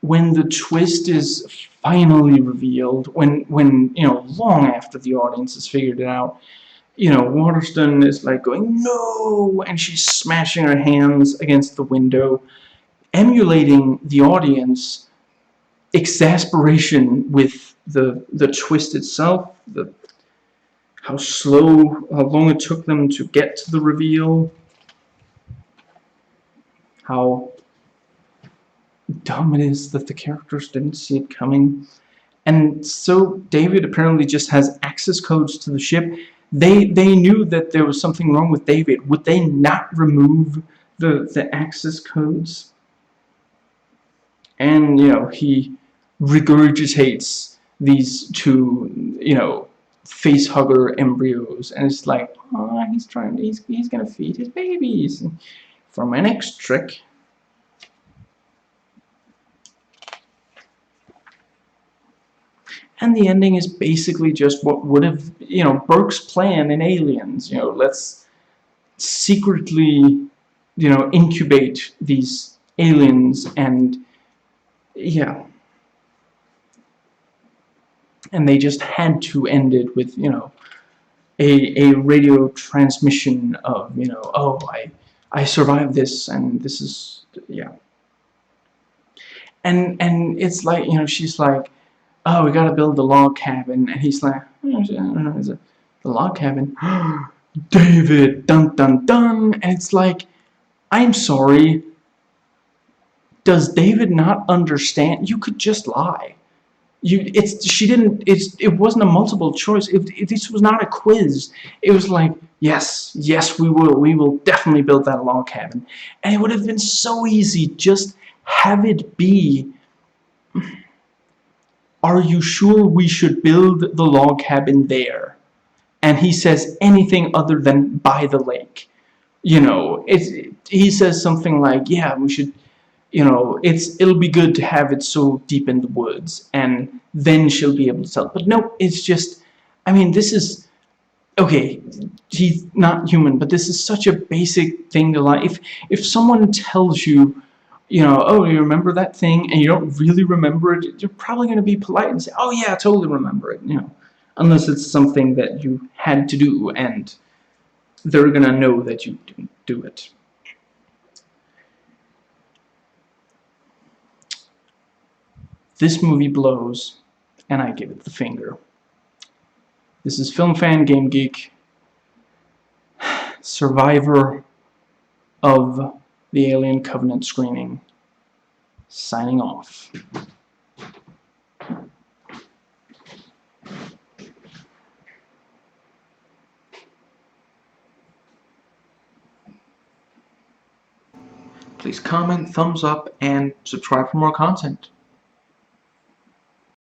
When the twist is finally revealed, when long after the audience has figured it out, Waterston is like going, no, and she's smashing her hands against the window, emulating the audience exasperation with the twist itself. how long it took them to get to the reveal, how dumb it is that the characters didn't see it coming. And so David apparently just has access codes to the ship. They knew that there was something wrong with David. Would they not remove the access codes? And he regurgitates these two face hugger embryos, and it's like, oh, he's gonna feed his babies. And for my next trick, and the ending is basically just what would have, Burke's plan in Aliens. Let's secretly, incubate these aliens, and yeah, and they just had to end it with, a radio transmission of, oh, I survived this, and this is, yeah. And it's like, she's like, oh, we gotta build the log cabin, and he's like, is it the log cabin? David, dun dun dun, and it's like, I'm sorry, does David not understand? You could just lie. It wasn't a multiple choice. This was not a quiz. It was like, yes, we will definitely build that log cabin, and it would have been so easy. Just have it be, are you sure we should build the log cabin there? And he says anything other than by the lake. He says something like, yeah, we should, it'll be good to have it so deep in the woods, and then she'll be able to tell. But no, it's just, I mean, this is, okay, he's not human, but this is such a basic thing to like. If someone tells you, oh, you remember that thing, and you don't really remember it, you're probably going to be polite and say, oh yeah, I totally remember it, unless it's something that you had to do, and they're going to know that you didn't do it. This movie blows, and I give it the finger. This is Film Fan Game Geek, survivor of the Alien Covenant screening, signing off. Please comment, thumbs up, and subscribe for more content.